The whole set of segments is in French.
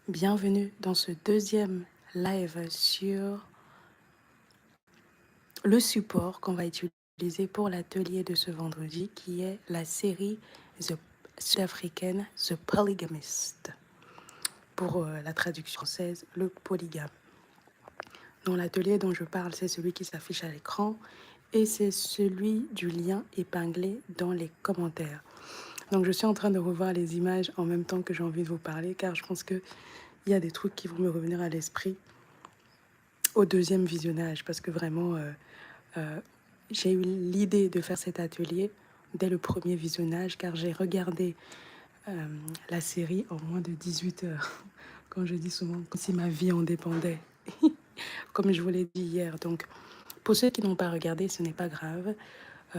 Bienvenue dans ce deuxième live sur le support qu'on va utiliser pour l'atelier de ce vendredi qui est la série sud-africaine The Polygamist. Pour la traduction française, le polygame. Dans l'atelier dont je parle, c'est celui qui s'affiche à l'écran et c'est celui du lien épinglé dans les commentaires. Donc je suis en train de revoir les images en même temps que j'ai envie de vous parler car je pense qu'il y a des trucs qui vont me revenir à l'esprit au deuxième visionnage parce que vraiment j'ai eu l'idée de faire cet atelier dès le premier visionnage car j'ai regardé la série en moins de 18 heures. Quand je dis souvent, comme si ma vie en dépendait, comme je vous l'ai dit hier. Donc, pour ceux qui n'ont pas regardé, ce n'est pas grave.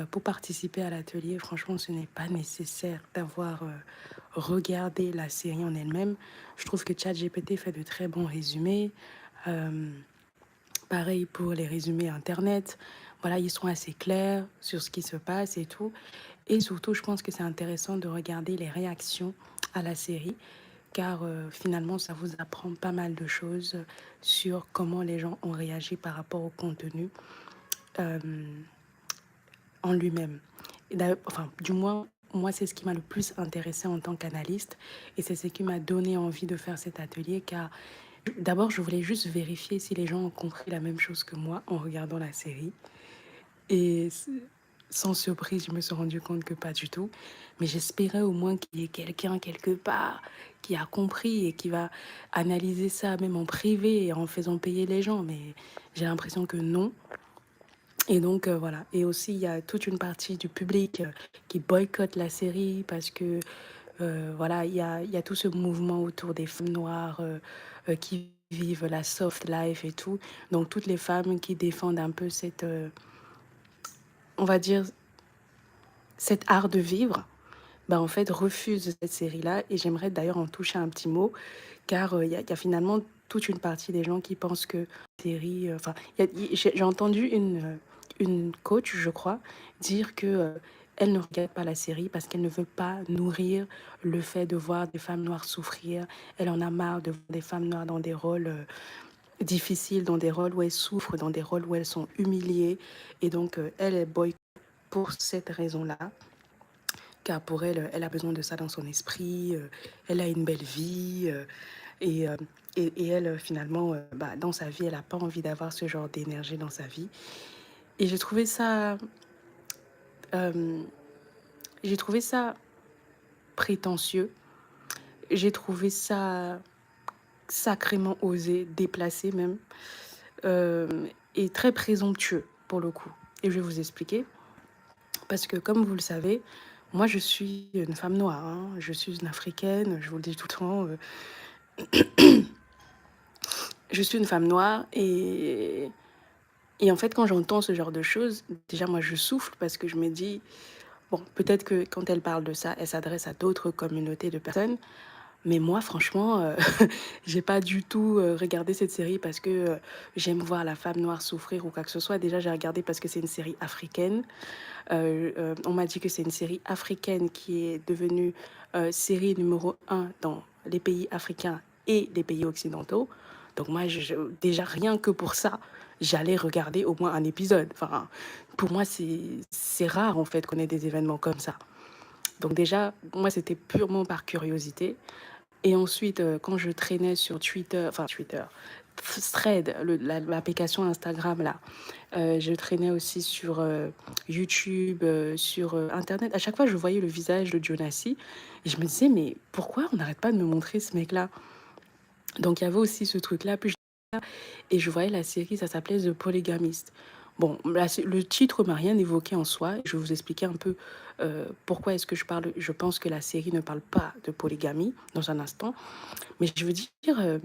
Pour participer à l'atelier, franchement, ce n'est pas nécessaire d'avoir regardé la série en elle-même. Je trouve que ChatGPT fait de très bons résumés. Pareil pour les résumés Internet. Voilà, ils sont assez clairs sur ce qui se passe et tout. Et surtout, je pense que c'est intéressant de regarder les réactions à la série, car finalement, ça vous apprend pas mal de choses sur comment les gens ont réagi par rapport au contenu euh, en lui-même. Enfin, du moins, moi, c'est ce qui m'a le plus intéressé en tant qu'analyste, et c'est ce qui m'a donné envie de faire cet atelier, car d'abord, je voulais juste vérifier si les gens ont compris la même chose que moi en regardant la série. Et sans surprise, je me suis rendu compte que pas du tout. Mais j'espérais au moins qu'il y ait quelqu'un quelque part qui a compris et qui va analyser ça même en privé et en faisant payer les gens. Mais j'ai l'impression que non. Et donc voilà. Et aussi, il y a toute une partie du public qui boycotte la série parce que voilà, il y a tout ce mouvement autour des femmes noires qui vivent la soft life et tout. Donc toutes les femmes qui défendent un peu cette, on va dire, cet art de vivre, bah, en fait, refuse cette série-là. Et j'aimerais d'ailleurs en toucher un petit mot, car y a finalement toute une partie des gens qui pensent que la série... Enfin, j'ai entendu une coach, je crois, dire que elle ne regarde pas la série parce qu'elle ne veut pas nourrir le fait de voir des femmes noires souffrir. Elle en a marre de voir des femmes noires dans des rôles difficiles, dans des rôles où elles souffrent, dans des rôles où elles sont humiliées. Et donc, elle est boycottée pour cette raison-là. Car pour elle, elle a besoin de ça dans son esprit, elle a une belle vie, et, euh, et elle, finalement, bah, dans sa vie, elle n'a pas envie d'avoir ce genre d'énergie dans sa vie. Et euh, j'ai trouvé ça prétentieux, j'ai trouvé ça sacrément osé, déplacé même, et très présomptueux pour le coup. Et je vais vous expliquer, parce que comme vous le savez, moi je suis une femme noire, hein, je suis une africaine, je vous le dis tout le temps. Je suis une femme noire et en fait, quand j'entends ce genre de choses, déjà, moi, je souffle parce que je me dis, bon, peut-être que quand elle parle de ça, elle s'adresse à d'autres communautés de personnes. Mais moi, franchement, j'ai pas du tout regardé cette série parce que j'aime voir la femme noire souffrir ou quoi que ce soit. Déjà, j'ai regardé parce que c'est une série africaine. On m'a dit que c'est une série africaine qui est devenue série numéro un dans les pays africains et les pays occidentaux. Donc moi, déjà rien que pour ça, j'allais regarder au moins un épisode. Enfin, pour moi, c'est rare en fait qu'on ait des événements comme ça. Donc déjà, moi, c'était purement par curiosité. Et ensuite, quand je traînais sur Twitter, Thread, l'application Instagram là, je traînais aussi sur YouTube, sur Internet. À chaque fois, je voyais le visage de Jonassi et je me disais, mais pourquoi on n'arrête pas de me montrer ce mec-là? Donc il y avait aussi ce truc-là. Et je voyais la série, ça s'appelait The Polygamist. Bon, le titre m'a rien évoqué en soi. Je vais vous expliquer un peu pourquoi est-ce que je parle. Je pense que la série ne parle pas de polygamie dans un instant. Mais je veux dire,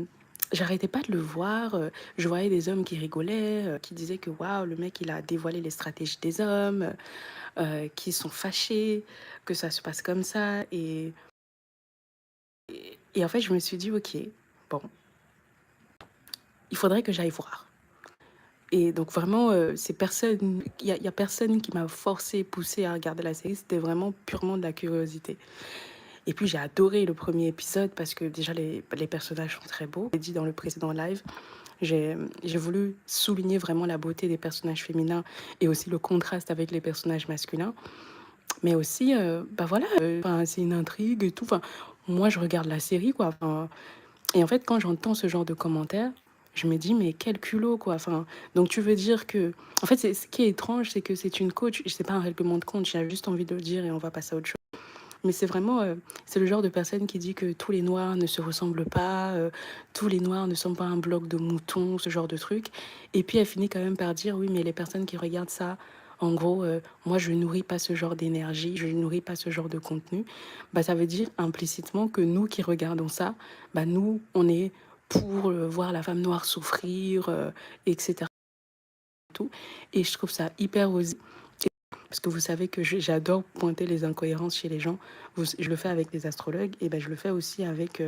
j'arrêtais pas de le voir. Je voyais des hommes qui rigolaient, qui disaient que waouh, le mec, il a dévoilé les stratégies des hommes, qui sont fâchés, que ça se passe comme ça. Et en fait, je me suis dit, ok, bon, il faudrait que j'aille voir. Et donc vraiment, y a personne qui m'a forcé, poussé à regarder la série. C'était vraiment purement de la curiosité. Et puis j'ai adoré le premier épisode parce que déjà les personnages sont très beaux. J'ai dit dans le précédent live, j'ai voulu souligner vraiment la beauté des personnages féminins et aussi le contraste avec les personnages masculins. Mais aussi, bah voilà, c'est une intrigue et tout. Enfin, moi, je regarde la série, quoi. Enfin, et en fait, quand j'entends ce genre de commentaires, je me dis, mais quel culot, quoi. Enfin, donc tu veux dire que... En fait, ce qui est étrange, c'est que c'est une coach, c'est pas un règlement de compte, j'ai juste envie de le dire et on va passer à autre chose. Mais c'est vraiment, c'est le genre de personne qui dit que tous les noirs ne se ressemblent pas, tous les noirs ne sont pas un bloc de moutons, ce genre de truc. Et puis elle finit quand même par dire, oui, mais les personnes qui regardent ça, en gros, moi je nourris pas ce genre d'énergie, je nourris pas ce genre de contenu. Bah, ça veut dire implicitement que nous qui regardons ça, bah, nous, on est pour voir la femme noire souffrir, etc. Tout. Et je trouve ça hyper osé. Parce que vous savez que j'adore pointer les incohérences chez les gens. Je le fais avec les astrologues et ben je le fais aussi avec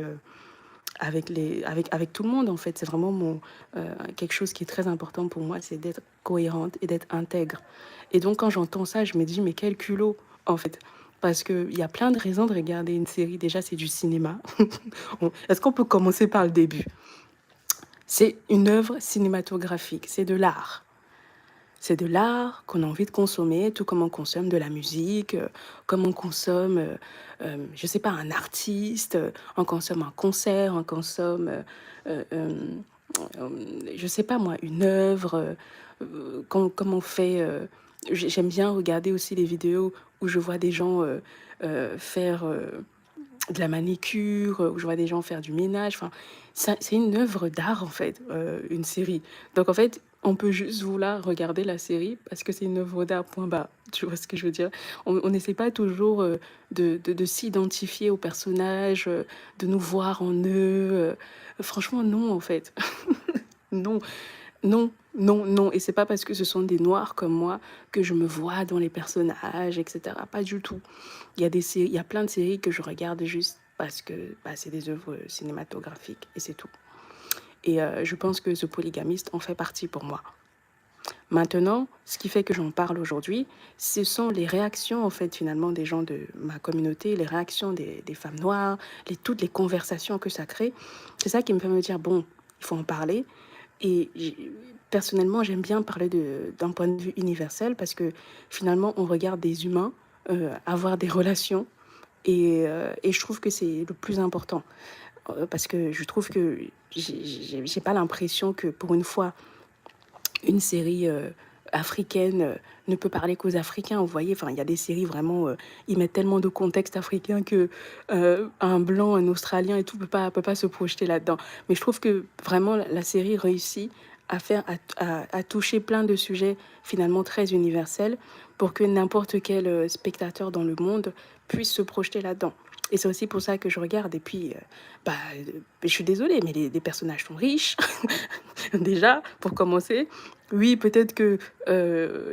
tout le monde en fait. C'est vraiment quelque chose qui est très important pour moi, c'est d'être cohérente et d'être intègre. Et donc quand j'entends ça, je me dis mais quel culot en fait. Parce qu'il y a plein de raisons de regarder une série. Déjà, c'est du cinéma. Est-ce qu'on peut commencer par le début? C'est une œuvre cinématographique, c'est de l'art. C'est de l'art qu'on a envie de consommer, tout comme on consomme de la musique, comme on consomme, je sais pas, un artiste, on consomme un concert, on consomme, je sais pas moi, une œuvre, comme on fait. J'aime bien regarder aussi les vidéos où je vois des gens faire de la manicure, où je vois des gens faire du ménage. Enfin, c'est une œuvre d'art, en fait, une série. Donc, en fait, on peut juste vouloir regarder la série parce que c'est une œuvre d'art, point barre. Tu vois ce que je veux dire? On n'essaie pas toujours de s'identifier aux personnages, de nous voir en eux. Franchement, non, en fait. Non, non, non, non. Et c'est pas parce que ce sont des noirs comme moi que je me vois dans les personnages, etc. Pas du tout. Il y a plein de séries que je regarde juste parce que bah, c'est des œuvres cinématographiques et c'est tout. Et je pense que ce polygamiste en fait partie pour moi. Maintenant, ce qui fait que j'en parle aujourd'hui, ce sont les réactions en fait finalement des gens de ma communauté, les réactions des femmes noires, toutes les conversations que ça crée. C'est ça qui me fait me dire, bon, il faut en parler. Et personnellement, j'aime bien parler d'un point de vue universel parce que finalement, on regarde des humains avoir des relations et je trouve que c'est le plus important. Parce que je trouve que j'ai pas l'impression que pour une fois, une série africaine ne peut parler qu'aux Africains. Vous voyez, enfin, il y a des séries vraiment, ils mettent tellement de contexte africain que un blanc, un Australien et tout peut pas se projeter là-dedans. Mais je trouve que vraiment la série réussit à faire, à toucher plein de sujets finalement très universels pour que n'importe quel spectateur dans le monde puisse se projeter là-dedans. Et c'est aussi pour ça que je regarde. Et puis, je suis désolée, mais les personnages sont riches. Déjà, pour commencer. Oui, peut-être que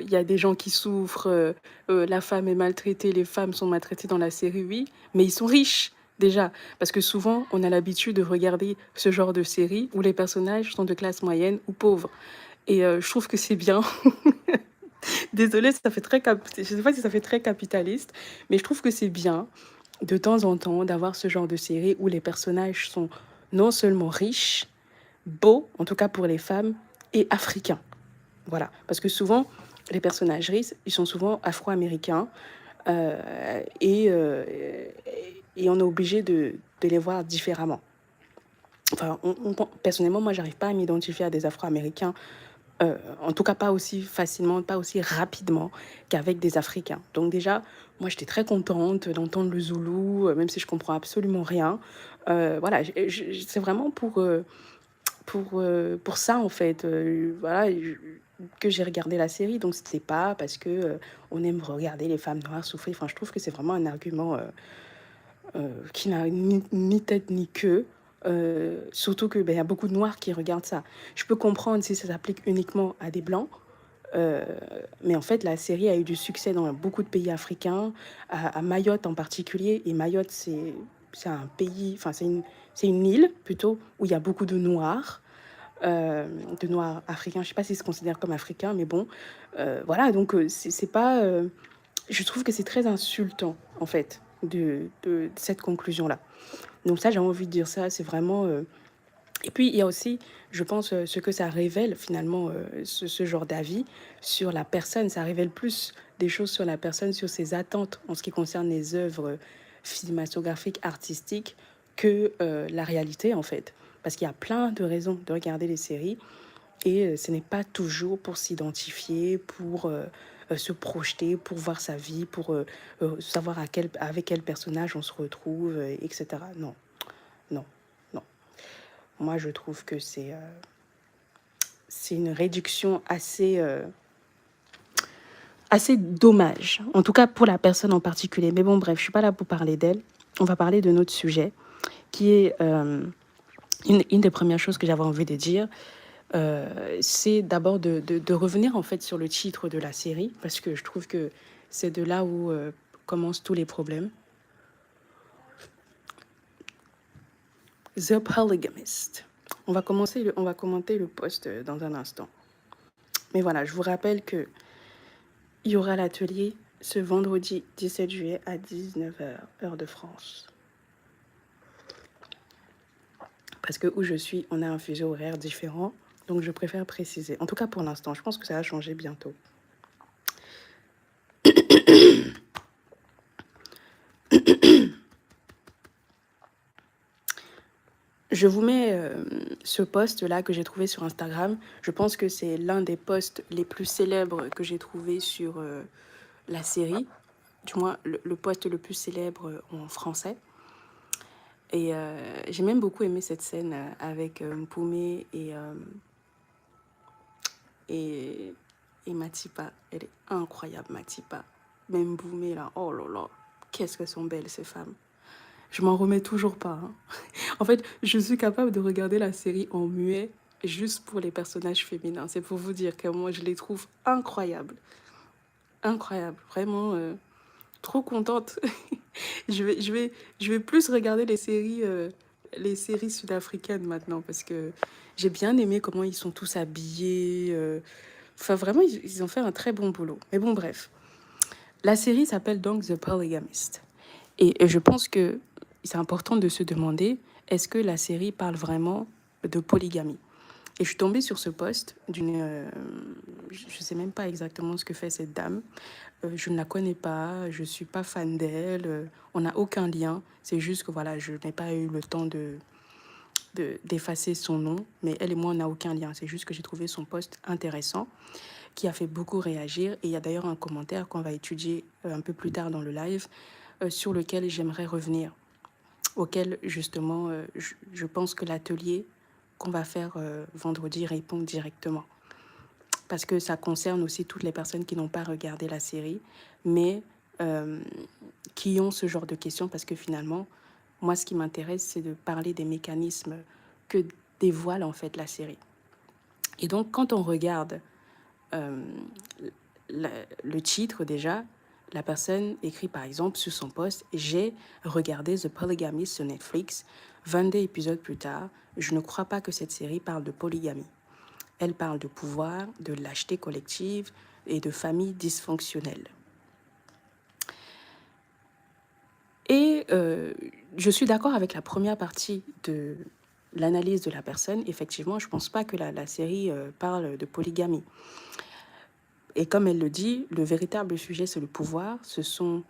il y a des gens qui souffrent, la femme est maltraitée, les femmes sont maltraitées dans la série, oui, mais ils sont riches, déjà. Parce que souvent, on a l'habitude de regarder ce genre de série où les personnages sont de classe moyenne ou pauvres. Et je trouve que c'est bien. Désolée, ça fait je sais pas si ça fait très capitaliste, mais je trouve que c'est bien de temps en temps d'avoir ce genre de série où les personnages sont non seulement riches, beaux, en tout cas pour les femmes, et africains. Voilà, parce que souvent, les personnages riches, ils sont souvent afro-américains et et on est obligé de les voir différemment. Enfin, personnellement, moi, j'arrive pas à m'identifier à des afro-américains, en tout cas pas aussi facilement, pas aussi rapidement qu'avec des Africains. Donc déjà, moi, j'étais très contente d'entendre le Zoulou, même si je comprends absolument rien. Voilà, c'est vraiment pour ça, en fait, voilà, que j'ai regardé la série. Donc, c'était pas parce que on aime regarder les femmes noires souffrir. Enfin, je trouve que c'est vraiment un argument qui n'a ni tête ni queue. Surtout que ben, y a beaucoup de noirs qui regardent ça. Je peux comprendre si ça s'applique uniquement à des blancs, euh, mais en fait, la série a eu du succès dans beaucoup de pays africains, à Mayotte en particulier. Et Mayotte, c'est un pays, enfin, c'est une île plutôt où il y a beaucoup de noirs africains. Je sais pas s'ils se considèrent comme africains, mais bon, voilà. Donc, c'est pas. Je trouve que c'est très insultant, en fait. de cette conclusion-là. Donc ça, j'ai envie de dire ça, c'est vraiment... Et puis, il y a aussi, je pense, ce que ça révèle finalement, ce genre d'avis sur la personne. Ça révèle plus des choses sur la personne, sur ses attentes en ce qui concerne les œuvres cinématographiques, artistiques, que la réalité en fait. Parce qu'il y a plein de raisons de regarder les séries et ce n'est pas toujours pour s'identifier, pour se projeter, pour voir sa vie, pour savoir avec quel personnage on se retrouve, etc. Non, non, non. Moi, je trouve que c'est une réduction assez dommage, en tout cas pour la personne en particulier. Mais bon, bref, je suis pas là pour parler d'elle. On va parler de notre sujet, qui est une des premières choses que j'avais envie de dire. C'est d'abord de revenir en fait sur le titre de la série, parce que je trouve que c'est de là où commencent tous les problèmes. The Polygamist. On va commenter le post dans un instant. Mais voilà, je vous rappelle que il y aura l'atelier ce vendredi 17 juillet à 19h, heure de France. Parce que où je suis, on a un fuseau horaire différent, donc je préfère préciser. En tout cas pour l'instant, je pense que ça va changer bientôt. Je vous mets ce post-là que j'ai trouvé sur Instagram. Je pense que c'est l'un des posts les plus célèbres que j'ai trouvé sur la série. Du moins, le post le plus célèbre en français. Et j'ai même beaucoup aimé cette scène avec Mpoumé et Matipa. Elle est incroyable, Matipa. Même Mpoumé, là, oh là là, qu'est-ce qu'elles sont belles, ces femmes. Je m'en remets toujours pas. Hein. En fait, je suis capable de regarder la série en muet juste pour les personnages féminins. C'est pour vous dire que moi, je les trouve incroyables. Incroyables. Vraiment, trop contente. je vais plus regarder les séries sud-africaines maintenant parce que j'ai bien aimé comment ils sont tous habillés. Enfin, vraiment, ils ont fait un très bon boulot. Mais bon, bref. La série s'appelle donc The Polygamist. Et je pense que c'est important de se demander, est-ce que la série parle vraiment de polygamie? Et je suis tombée sur ce post d'une... je ne sais même pas exactement ce que fait cette dame. Je ne la connais pas, je ne suis pas fan d'elle, on n'a aucun lien. C'est juste que voilà, je n'ai pas eu le temps d'effacer son nom, mais elle et moi, on n'a aucun lien. C'est juste que j'ai trouvé son post intéressant, qui a fait beaucoup réagir. Et il y a d'ailleurs un commentaire qu'on va étudier un peu plus tard dans le live, sur lequel j'aimerais revenir, auquel justement, je pense que l'atelier qu'on va faire vendredi répond directement. Parce que ça concerne aussi toutes les personnes qui n'ont pas regardé la série, mais qui ont ce genre de questions, parce que finalement, moi, ce qui m'intéresse, c'est de parler des mécanismes que dévoile en fait la série. Et donc, quand on regarde le titre déjà, la personne écrit par exemple sur son post « J'ai regardé The Polygamist sur Netflix, 22 épisodes plus tard, je ne crois pas que cette série parle de polygamie. Elle parle de pouvoir, de lâcheté collective et de famille dysfonctionnelle. » Et je suis d'accord avec la première partie de l'analyse de la personne. Effectivement, je ne pense pas que la série parle de polygamie. Et comme elle le dit, le véritable sujet, c'est le pouvoir. Ce sont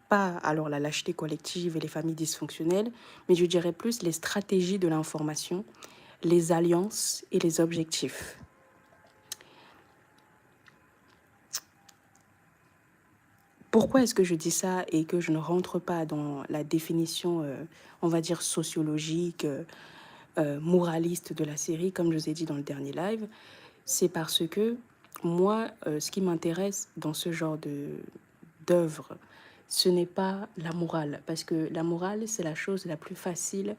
pas alors la lâcheté collective et les familles dysfonctionnelles, mais je dirais plus les stratégies de l'information, les alliances et les objectifs. Pourquoi est-ce que je dis ça et que je ne rentre pas dans la définition, on va dire, sociologique, moraliste de la série, comme je vous ai dit dans le dernier live? C'est parce que moi, ce qui m'intéresse dans ce genre d'œuvre, ce n'est pas la morale. Parce que la morale, c'est la chose la plus facile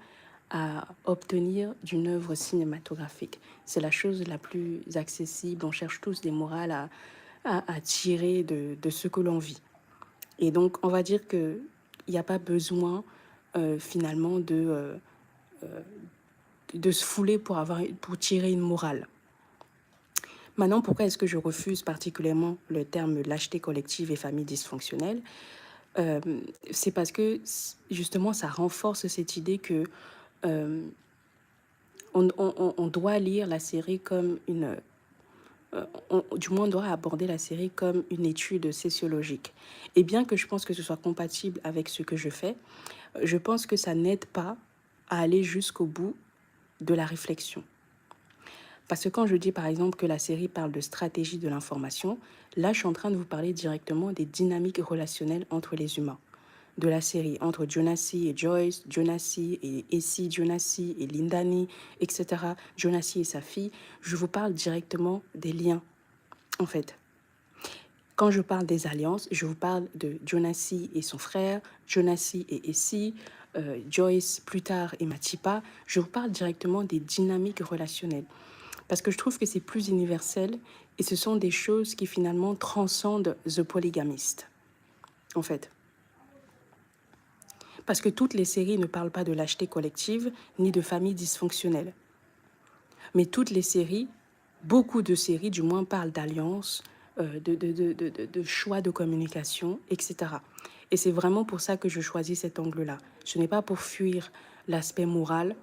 à obtenir d'une œuvre cinématographique. C'est la chose la plus accessible. On cherche tous des morales à tirer de ce que l'on vit. Et donc, on va dire qu'il n'y a pas besoin finalement de se fouler pour tirer une morale. Maintenant, pourquoi est-ce que je refuse particulièrement le terme lâcheté collective et famille dysfonctionnelle? euh, c'est parce que justement ça renforce cette idée que euh, on doit lire la série comme une... du moins on doit aborder la série comme une étude sociologique. Et bien que je pense que ce soit compatible avec ce que je fais, je pense que ça n'aide pas à aller jusqu'au bout de la réflexion. Parce que quand je dis par exemple que la série parle de stratégie de l'information, là je suis en train de vous parler directement des dynamiques relationnelles entre les humains. De la série, entre Jonassi et Joyce, Jonassi et Essie, Jonassi et Lindani, etc. Jonassi et sa fille, je vous parle directement des liens, en fait. Quand je parle des alliances, je vous parle de Jonassi et son frère, Jonassi et Essie, Joyce plus tard et Matipa. Je vous parle directement des dynamiques relationnelles. Parce que je trouve que c'est plus universel et ce sont des choses qui finalement transcendent The Polygamist, en fait. Parce que toutes les séries ne parlent pas de lâcheté collective ni de famille dysfonctionnelle. Mais toutes les séries, beaucoup de séries du moins, parlent d'alliance, de choix de communication, etc. Et c'est vraiment pour ça que je choisis cet angle-là. Ce n'est pas pour fuir l'aspect moral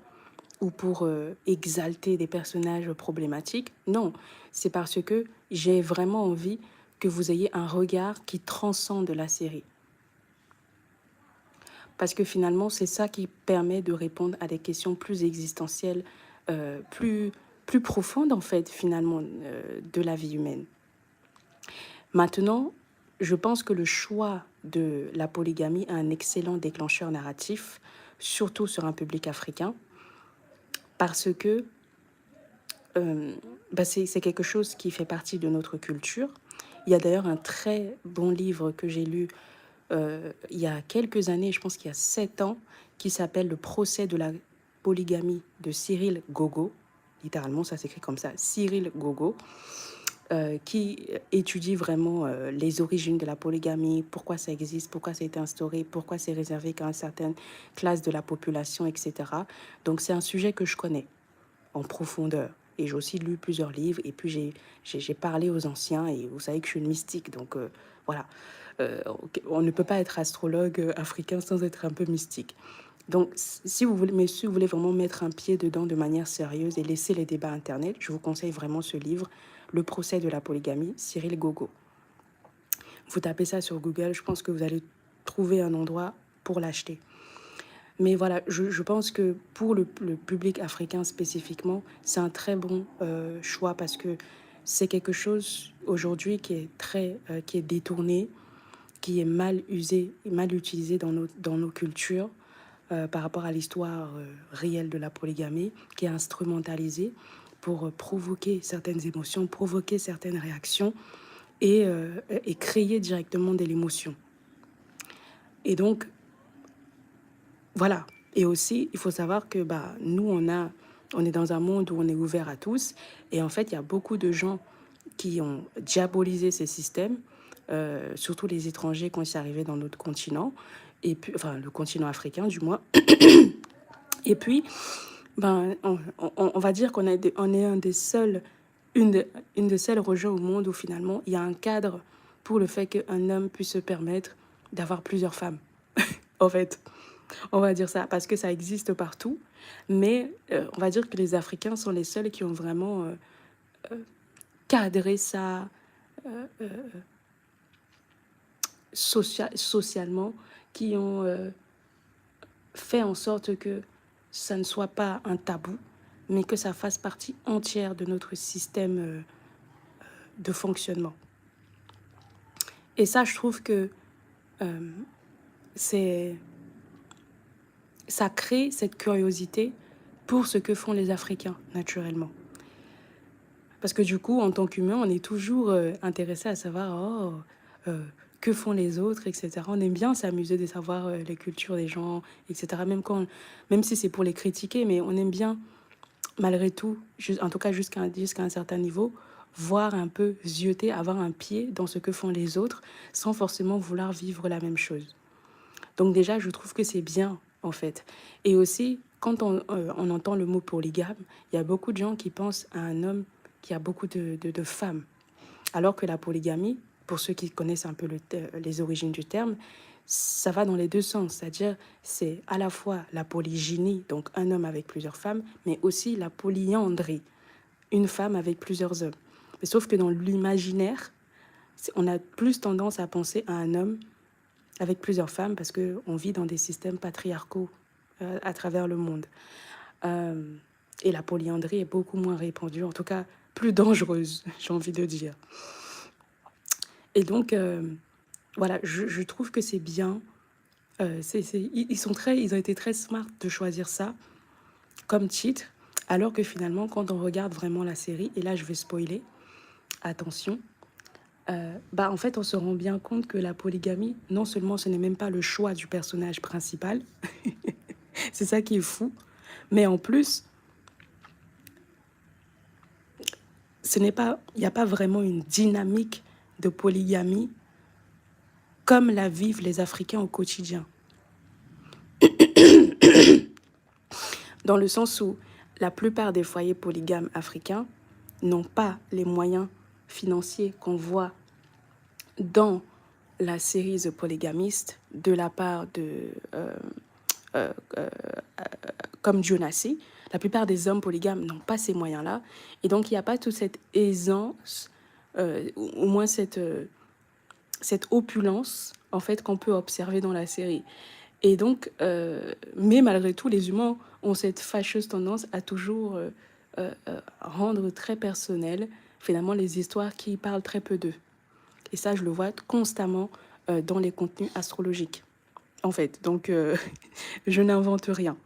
ou pour exalter des personnages problématiques. Non, c'est parce que j'ai vraiment envie que vous ayez un regard qui transcende la série. Parce que finalement, c'est ça qui permet de répondre à des questions plus existentielles, plus profondes en fait, finalement, de la vie humaine. Maintenant, je pense que le choix de la polygamie a un excellent déclencheur narratif, surtout sur un public africain, parce que c'est quelque chose qui fait partie de notre culture. Il y a d'ailleurs un très bon livre que j'ai lu il y a quelques années, je pense qu'il y a 7 ans, qui s'appelle Le procès de la polygamie de Cyril Gogo. Littéralement, ça s'écrit comme ça, Cyril Gogo, qui étudie vraiment les origines de la polygamie, pourquoi ça existe, pourquoi ça a été instauré, pourquoi c'est réservé qu'à une certaine classe de la population, etc. Donc c'est un sujet que je connais en profondeur. Et j'ai aussi lu plusieurs livres et puis j'ai parlé aux anciens et vous savez que je suis une mystique, donc voilà. On ne peut pas être astrologue africain sans être un peu mystique. Donc, si vous voulez, mais si vous voulez vraiment mettre un pied dedans de manière sérieuse et laisser les débats Internet, je vous conseille vraiment ce livre, Le procès de la polygamie, Cyril Gogo. Vous tapez ça sur Google, je pense que vous allez trouver un endroit pour l'acheter. Mais voilà, je pense que pour le public africain spécifiquement, c'est un très bon choix parce que c'est quelque chose aujourd'hui qui est qui est détourné, qui est mal usé, mal utilisé dans nos cultures par rapport à l'histoire réelle de la polygamie, qui est instrumentalisé pour provoquer certaines émotions, provoquer certaines réactions et créer directement de l'émotion. Et donc, voilà. Et aussi, il faut savoir que nous, on est dans un monde où on est ouvert à tous. Et en fait, il y a beaucoup de gens qui ont diabolisé ces systèmes, surtout les étrangers quand ils sont arrivés dans notre continent, et puis, enfin, le continent africain du moins. Et puis, on va dire on est un des seuls, une des seules régions au monde où finalement, il y a un cadre pour le fait qu'un homme puisse se permettre d'avoir plusieurs femmes. En fait, on va dire ça, parce que ça existe partout. Mais on va dire que les Africains sont les seuls qui ont vraiment cadré ça socialement, qui ont fait en sorte que ça ne soit pas un tabou, mais que ça fasse partie entière de notre système de fonctionnement. Et ça, je trouve que c'est... ça crée cette curiosité pour ce que font les Africains, naturellement. Parce que du coup, en tant qu'humain, on est toujours intéressé à savoir que font les autres, etc. On aime bien s'amuser de savoir les cultures des gens, etc. Même si c'est pour les critiquer, mais on aime bien, malgré tout, en tout cas jusqu'à un certain niveau, voir un peu, zioter, avoir un pied dans ce que font les autres, sans forcément vouloir vivre la même chose. Donc déjà, je trouve que c'est bien, en fait. Et aussi, quand on entend le mot polygame, il y a beaucoup de gens qui pensent à un homme qui a beaucoup de femmes. Alors que la polygamie, pour ceux qui connaissent un peu les origines du terme, ça va dans les deux sens. C'est-à-dire, c'est à la fois la polygynie, donc un homme avec plusieurs femmes, mais aussi la polyandrie, une femme avec plusieurs hommes. Mais sauf que dans l'imaginaire, on a plus tendance à penser à un homme avec plusieurs femmes parce qu'on vit dans des systèmes patriarcaux à travers le monde. Euh, et la polyandrie est beaucoup moins répandue, en tout cas plus dangereuse, j'ai envie de dire. Et donc, voilà, je trouve que c'est bien. Ils ont été très smart de choisir ça comme titre, alors que finalement, quand on regarde vraiment la série, et là je vais spoiler, attention, en fait, on se rend bien compte que la polygamie, non seulement ce n'est même pas le choix du personnage principal, c'est ça qui est fou, mais en plus, il n'y a pas vraiment une dynamique de polygamie comme la vivent les Africains au quotidien. Dans le sens où la plupart des foyers polygames africains n'ont pas les moyens financiers qu'on voit dans la série The Polygamist de la part de comme Jonassi. La plupart des hommes polygames n'ont pas ces moyens-là. Et donc, il n'y a pas toute cette aisance, au moins cette opulence, en fait, qu'on peut observer dans la série. Et donc, mais malgré tout, les humains ont cette fâcheuse tendance à toujours rendre très personnel, finalement, les histoires qui parlent très peu d'eux. Et ça, je le vois constamment dans les contenus astrologiques, en fait. Donc, je n'invente rien.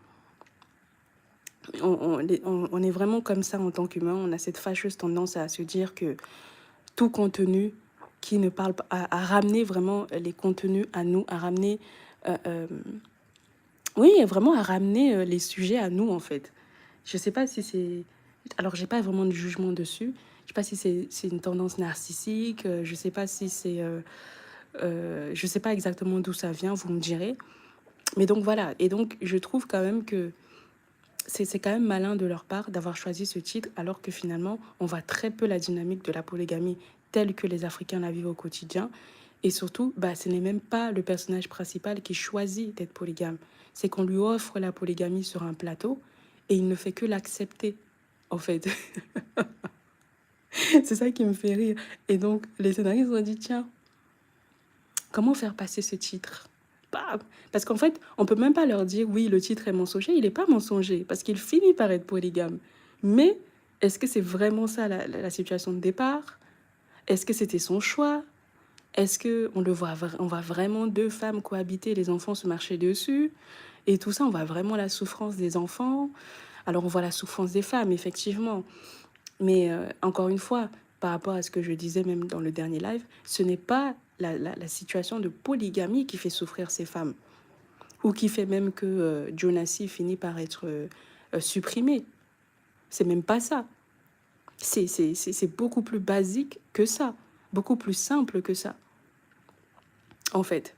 On est vraiment comme ça en tant qu'humain. On a cette fâcheuse tendance à se dire que tout contenu qui ne parle pas, à ramener vraiment les contenus à nous, à ramener, oui, vraiment à ramener les sujets à nous, en fait. Je sais pas si c'est, alors j'ai pas vraiment de jugement dessus. Je sais pas si c'est une tendance narcissique. Je sais pas si c'est, je sais pas exactement d'où ça vient. Vous me direz. Mais donc voilà. Et donc je trouve quand même que c'est quand même malin de leur part d'avoir choisi ce titre alors que finalement, on voit très peu la dynamique de la polygamie telle que les Africains la vivent au quotidien. Et surtout, ce n'est même pas le personnage principal qui choisit d'être polygame. C'est qu'on lui offre la polygamie sur un plateau et il ne fait que l'accepter, en fait. C'est ça qui me fait rire. Et donc, les scénaristes ont dit, tiens, comment faire passer ce titre? Parce qu'en fait, on peut même pas leur dire, oui, le titre est mensonger. Il n'est pas mensonger, parce qu'il finit par être polygame. Mais est-ce que c'est vraiment ça la situation de départ? Est-ce que c'était son choix? Est-ce qu'on on voit vraiment deux femmes cohabiter, les enfants se marcher dessus? Et tout ça, on voit vraiment la souffrance des enfants. Alors, on voit la souffrance des femmes, effectivement. Mais encore une fois, par rapport à ce que je disais même dans le dernier live, ce n'est pas la situation de polygamie qui fait souffrir ces femmes. Ou qui fait même que Jonassi finit par être supprimé. C'est même pas ça. C'est beaucoup plus basique que ça. Beaucoup plus simple que ça. En fait.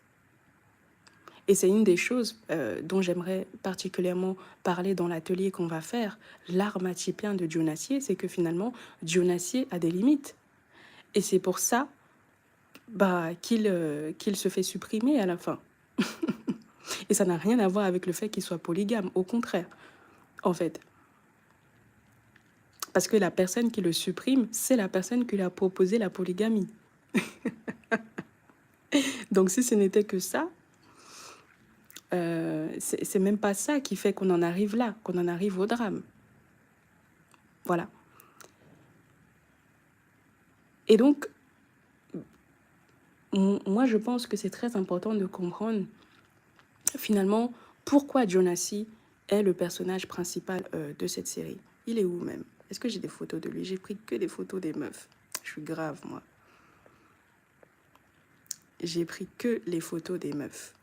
Et c'est une des choses dont j'aimerais particulièrement parler dans l'atelier qu'on va faire, l'armatipien de Dionassier, c'est que finalement, Dionassier a des limites. Et c'est pour ça qu'il se fait supprimer à la fin. Et ça n'a rien à voir avec le fait qu'il soit polygame, au contraire, en fait. Parce que la personne qui le supprime, c'est la personne qui lui a proposé la polygamie. Donc si ce n'était que ça, c'est même pas ça qui fait qu'on en arrive là, qu'on en arrive au drame. Voilà. Et donc, moi, je pense que c'est très important de comprendre, finalement, pourquoi Jonassi est le personnage principal de cette série. Il est où même? Est-ce que j'ai des photos de lui? J'ai pris que des photos des meufs. Je suis grave, moi. J'ai pris que les photos des meufs.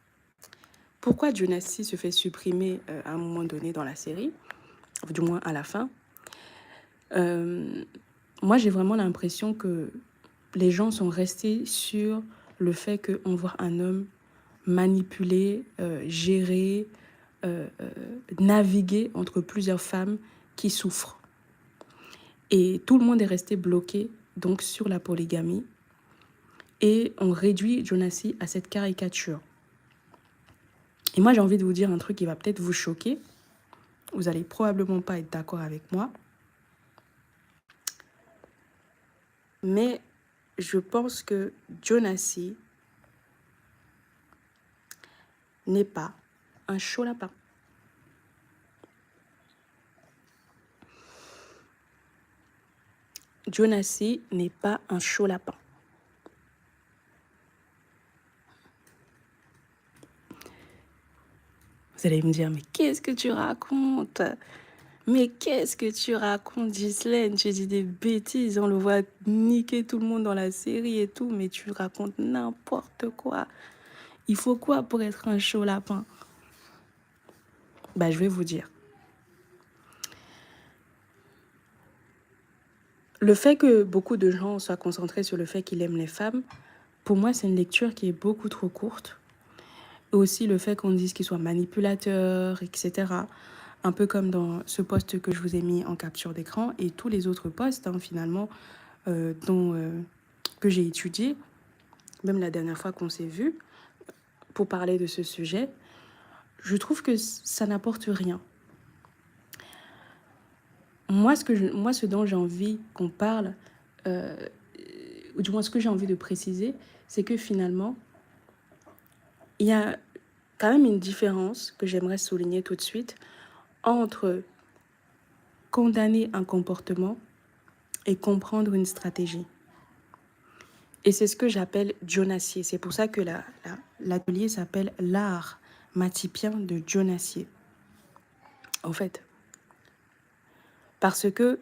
Pourquoi Jonassi se fait supprimer à un moment donné dans la série, du moins à la fin? Moi, j'ai vraiment l'impression que les gens sont restés sur le fait qu'on voit un homme manipuler, gérer, naviguer entre plusieurs femmes qui souffrent. Et tout le monde est resté bloqué donc sur la polygamie. Et on réduit Jonassi à cette caricature. Et moi, j'ai envie de vous dire un truc qui va peut-être vous choquer. Vous allez probablement pas être d'accord avec moi. Mais je pense que Jonassi n'est pas un chaud lapin. Jonassi n'est pas un chaud lapin. Vous allez me dire, mais qu'est-ce que tu racontes? Mais qu'est-ce que tu racontes, Ghislaine? Tu dis des bêtises, on le voit niquer tout le monde dans la série et tout, mais tu racontes n'importe quoi. Il faut quoi pour être un chaud lapin? Bah, je vais vous dire. Le fait que beaucoup de gens soient concentrés sur le fait qu'il aime les femmes, pour moi, c'est une lecture qui est beaucoup trop courte. Et aussi le fait qu'on dise qu'il soit manipulateur, etc. Un peu comme dans ce post que je vous ai mis en capture d'écran et tous les autres posts, finalement, que j'ai étudiés, même la dernière fois qu'on s'est vu, pour parler de ce sujet, je trouve que ça n'apporte rien. Moi, ce dont j'ai envie qu'on parle, ou du moins ce que j'ai envie de préciser, c'est que finalement, il y a quand même une différence que j'aimerais souligner tout de suite entre condamner un comportement et comprendre une stratégie. Et c'est ce que j'appelle Jonassier. C'est pour ça que l'atelier s'appelle l'art matipien de Jonassier. En fait, parce que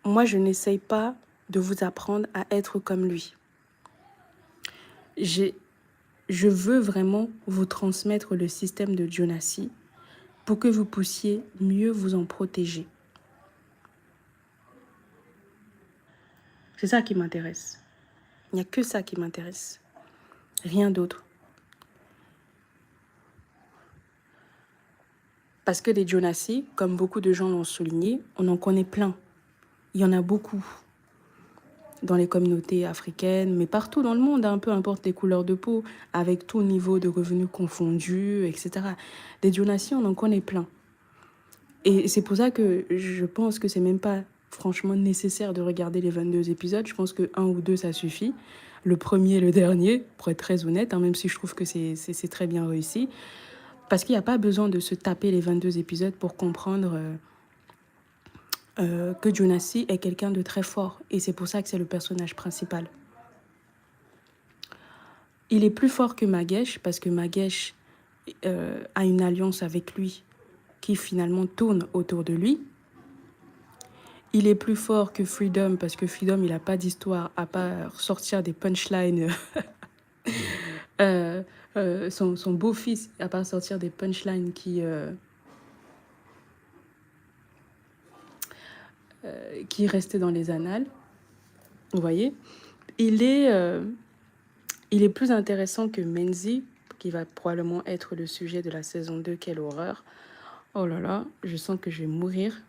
moi, je n'essaye pas de vous apprendre à être comme lui. Je veux vraiment vous transmettre le système de Jonassi pour que vous puissiez mieux vous en protéger. C'est ça qui m'intéresse. Il n'y a que ça qui m'intéresse. Rien d'autre. Parce que les Jonassi, comme beaucoup de gens l'ont souligné, on en connaît plein. Il y en a beaucoup dans les communautés africaines, mais partout dans le monde, peu importe les couleurs de peau, avec tout niveau de revenus confondus, etc. Des Jonassi, on en connaît plein. Et c'est pour ça que je pense que c'est même pas franchement nécessaire de regarder les 22 épisodes. Je pense que 1 ou 2, ça suffit. Le premier et le dernier, pour être très honnête, même si je trouve que c'est très bien réussi. Parce qu'il n'y a pas besoin de se taper les 22 épisodes pour comprendre que Jonassi est quelqu'un de très fort. Et c'est pour ça que c'est le personnage principal. Il est plus fort que Magesh, parce que Magesh a une alliance avec lui qui finalement tourne autour de lui. Il est plus fort que Freedom, parce que Freedom, il n'a pas d'histoire à part sortir des punchlines. Son beau-fils, à part sortir des punchlines qui restaient dans les annales. Vous voyez, il est plus intéressant que Menzi, qui va probablement être le sujet de la saison 2. Quelle horreur. Oh là là, je sens que je vais mourir.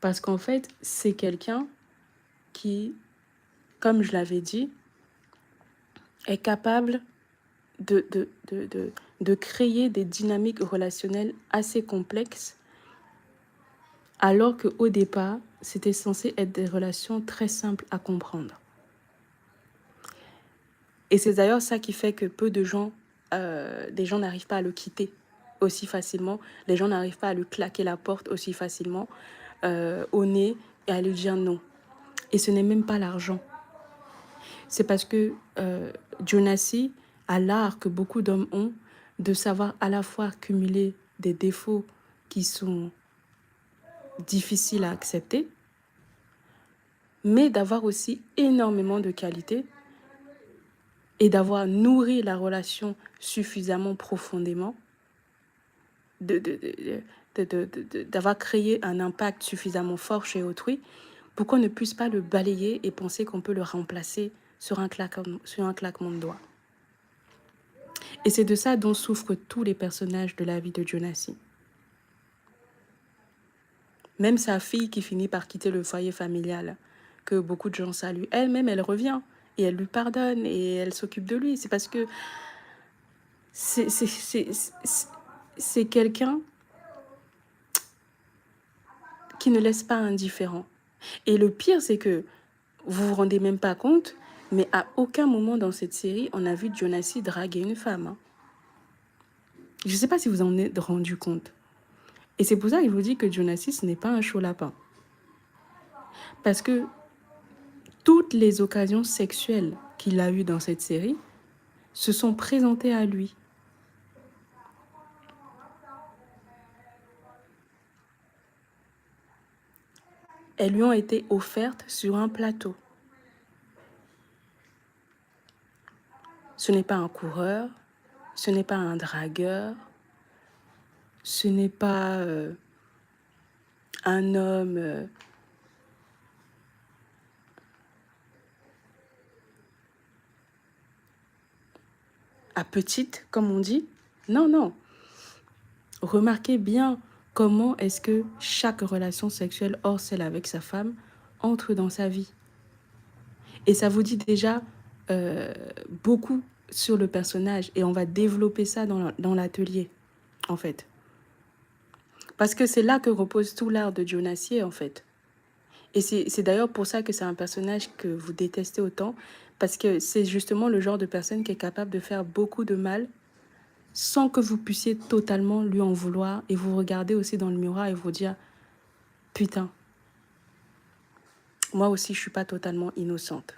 Parce qu'en fait, c'est quelqu'un qui, comme je l'avais dit, est capable de créer des dynamiques relationnelles assez complexes, alors qu'au départ, c'était censé être des relations très simples à comprendre. Et c'est d'ailleurs ça qui fait que peu de gens, des gens n'arrivent pas à le quitter aussi facilement. Les gens n'arrivent pas à lui claquer la porte aussi facilement au nez et à lui dire non. Et ce n'est même pas l'argent. C'est parce que Jonassi a l'art que beaucoup d'hommes ont de savoir à la fois cumuler des défauts qui sont difficiles à accepter, mais d'avoir aussi énormément de qualités et d'avoir nourri la relation suffisamment profondément, d'avoir créé un impact suffisamment fort chez autrui pour qu'on ne puisse pas le balayer et penser qu'on peut le remplacer sur un claquement de doigts. Et c'est de ça dont souffrent tous les personnages de la vie de Jonassi. Même sa fille qui finit par quitter le foyer familial, que beaucoup de gens saluent, elle-même, elle revient et elle lui pardonne et elle s'occupe de lui. C'est parce que c'est quelqu'un qui ne laisse pas indifférent. Et le pire, c'est que vous vous rendez même pas compte, mais à aucun moment dans cette série, on a vu Jonassi draguer une femme. Hein. Je ne sais pas si vous en êtes rendu compte. Et c'est pour ça qu'il vous dit que Jonassi, ce n'est pas un chaud lapin. Parce que toutes les occasions sexuelles qu'il a eues dans cette série se sont présentées à lui. Elles lui ont été offertes sur un plateau. Ce n'est pas un coureur, ce n'est pas un dragueur, ce n'est pas un homme à petite, comme on dit. Non, non. Remarquez bien comment est-ce que chaque relation sexuelle, hors celle avec sa femme, entre dans sa vie. Et ça vous dit déjà beaucoup sur le personnage. Et on va développer ça dans l'atelier, en fait. Parce que c'est là que repose tout l'art de Jonassi, en fait. Et c'est d'ailleurs pour ça que c'est un personnage que vous détestez autant. Parce que c'est justement le genre de personne qui est capable de faire beaucoup de mal sans que vous puissiez totalement lui en vouloir. Et vous regardez aussi dans le miroir et vous dire, putain, moi aussi je suis pas totalement innocente.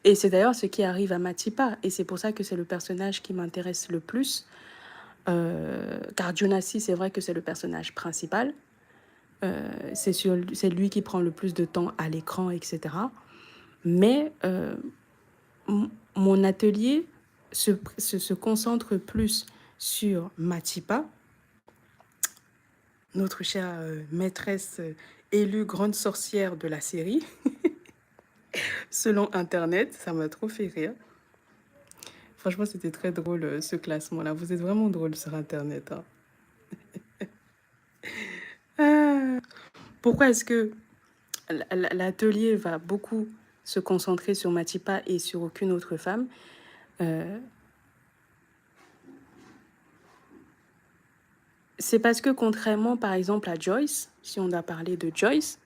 Et c'est d'ailleurs ce qui arrive à Matipa. Et c'est pour ça que c'est le personnage qui m'intéresse le plus. Car Jonassi, c'est vrai que c'est le personnage principal. C'est lui qui prend le plus de temps à l'écran, etc. Mais mon atelier se concentre plus sur Matipa, notre chère maîtresse élue grande sorcière de la série. Selon Internet, ça m'a trop fait rire. Franchement, c'était très drôle ce classement-là. Vous êtes vraiment drôle sur Internet. Hein. Pourquoi est-ce que l'atelier va beaucoup se concentrer sur Matipa et sur aucune autre femme C'est parce que contrairement par exemple à Joyce, si on a parlé de Joyce,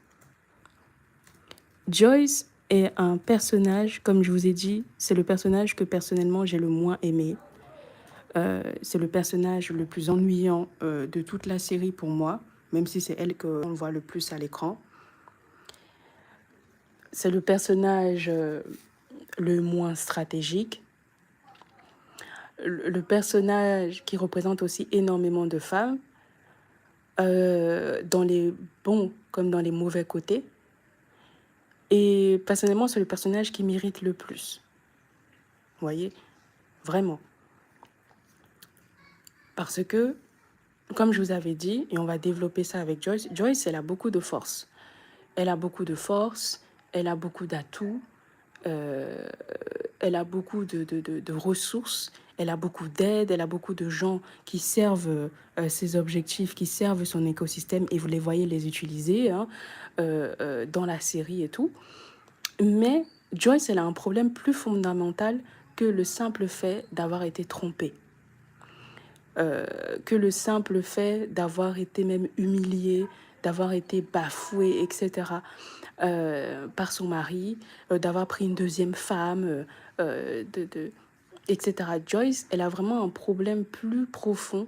Joyce est un personnage, comme je vous ai dit, c'est le personnage que personnellement j'ai le moins aimé. C'est le personnage le plus ennuyant de toute la série pour moi, même si c'est elle qu'on voit le plus à l'écran. C'est le personnage le moins stratégique. Le personnage qui représente aussi énormément de femmes, dans les bons comme dans les mauvais côtés. Et personnellement, c'est le personnage qui m'irrite le plus. Vous voyez? Vraiment. Parce que, comme je vous avais dit, et on va développer ça avec Joyce, Joyce, elle a beaucoup de force. Elle a beaucoup de force, elle a beaucoup d'atouts, elle a beaucoup de ressources, elle a beaucoup d'aide, elle a beaucoup de gens qui servent ses objectifs, qui servent son écosystème, et vous les voyez les utiliser hein, dans la série et tout. Mais Joyce, elle a un problème plus fondamental que le simple fait d'avoir été trompée. Que le simple fait d'avoir été même humiliée, d'avoir été bafouée, etc. Par son mari, d'avoir pris une deuxième femme, etc. Joyce, elle a vraiment un problème plus profond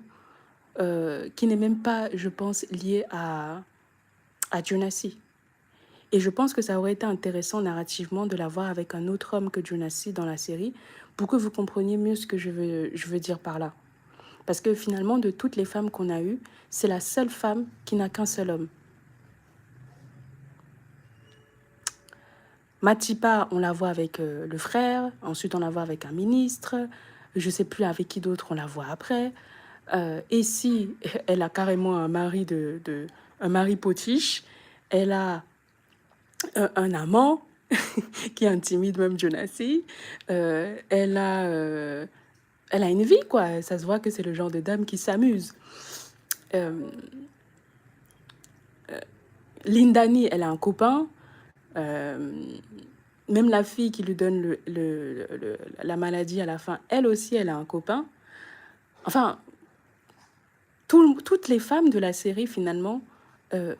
qui n'est même pas, je pense, lié à Jonassi. Et je pense que ça aurait été intéressant narrativement de la voir avec un autre homme que Jonassi dans la série pour que vous compreniez mieux ce que je veux dire par là. Parce que finalement, de toutes les femmes qu'on a eues, c'est la seule femme qui n'a qu'un seul homme. Matipa, on la voit avec le frère, ensuite on la voit avec un ministre, je ne sais plus avec qui d'autre on la voit après. Et si elle a carrément un mari, un mari potiche, elle a un amant qui intimide même Jonassi, elle a une vie, quoi. Ça se voit que c'est le genre de dame qui s'amuse. Lindani, elle a un copain. Même la fille qui lui donne la maladie à la fin, elle aussi, elle a un copain. Enfin, toutes les femmes de la série, finalement, euh,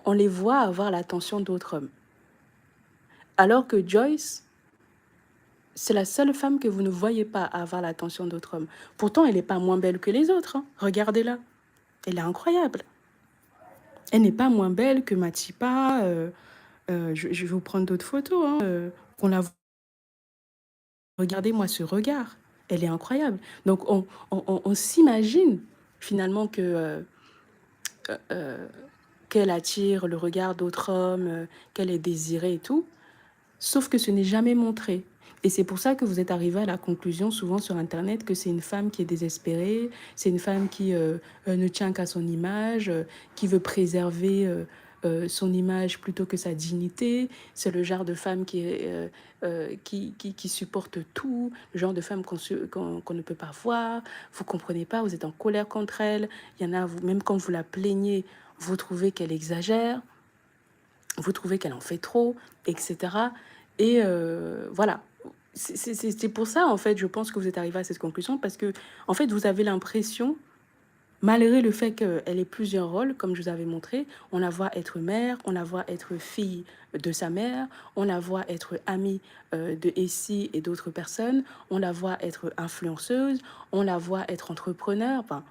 on les voit avoir l'attention d'autres hommes. Alors que Joyce, c'est la seule femme que vous ne voyez pas avoir l'attention d'autres hommes. Pourtant, elle n'est pas moins belle que les autres, hein. Regardez-la. Elle est incroyable. Elle n'est pas moins belle que Matipa. Je vais vous prendre d'autres photos. Hein, qu'on la... Regardez-moi ce regard. Elle est incroyable. Donc, on s'imagine finalement que qu'elle attire le regard d'autres hommes, qu'elle est désirée et tout. Sauf que ce n'est jamais montré. Et c'est pour ça que vous êtes arrivé à la conclusion, souvent sur Internet, que c'est une femme qui est désespérée, c'est une femme qui ne tient qu'à son image, qui veut préserver son image plutôt que sa dignité. C'est le genre de femme qui supporte tout, le genre de femme qu'on ne peut pas voir. Vous ne comprenez pas, vous êtes en colère contre elle. Il y en a, même quand vous la plaignez, vous trouvez qu'elle exagère, vous trouvez qu'elle en fait trop, etc. Et voilà. C'est pour ça, en fait, je pense que vous êtes arrivé à cette conclusion, parce que, en fait, vous avez l'impression, malgré le fait qu'elle ait plusieurs rôles, comme je vous avais montré, on la voit être mère, on la voit être fille de sa mère, on la voit être amie de Essie et d'autres personnes, on la voit être influenceuse, on la voit être entrepreneur, enfin,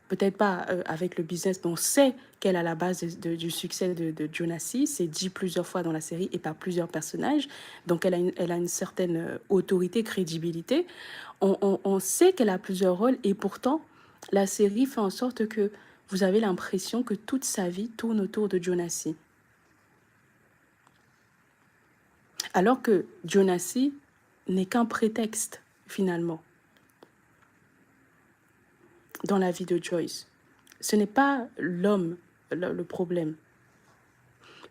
peut-être pas avec le business, mais on sait qu'elle a la base du succès de Jonassi. C'est dit plusieurs fois dans la série et par plusieurs personnages. Donc, elle a une certaine autorité, crédibilité. On sait qu'elle a plusieurs rôles et pourtant, la série fait en sorte que vous avez l'impression que toute sa vie tourne autour de Jonassi. Alors que Jonassi n'est qu'un prétexte, finalement, dans la vie de Joyce. Ce n'est pas l'homme le problème.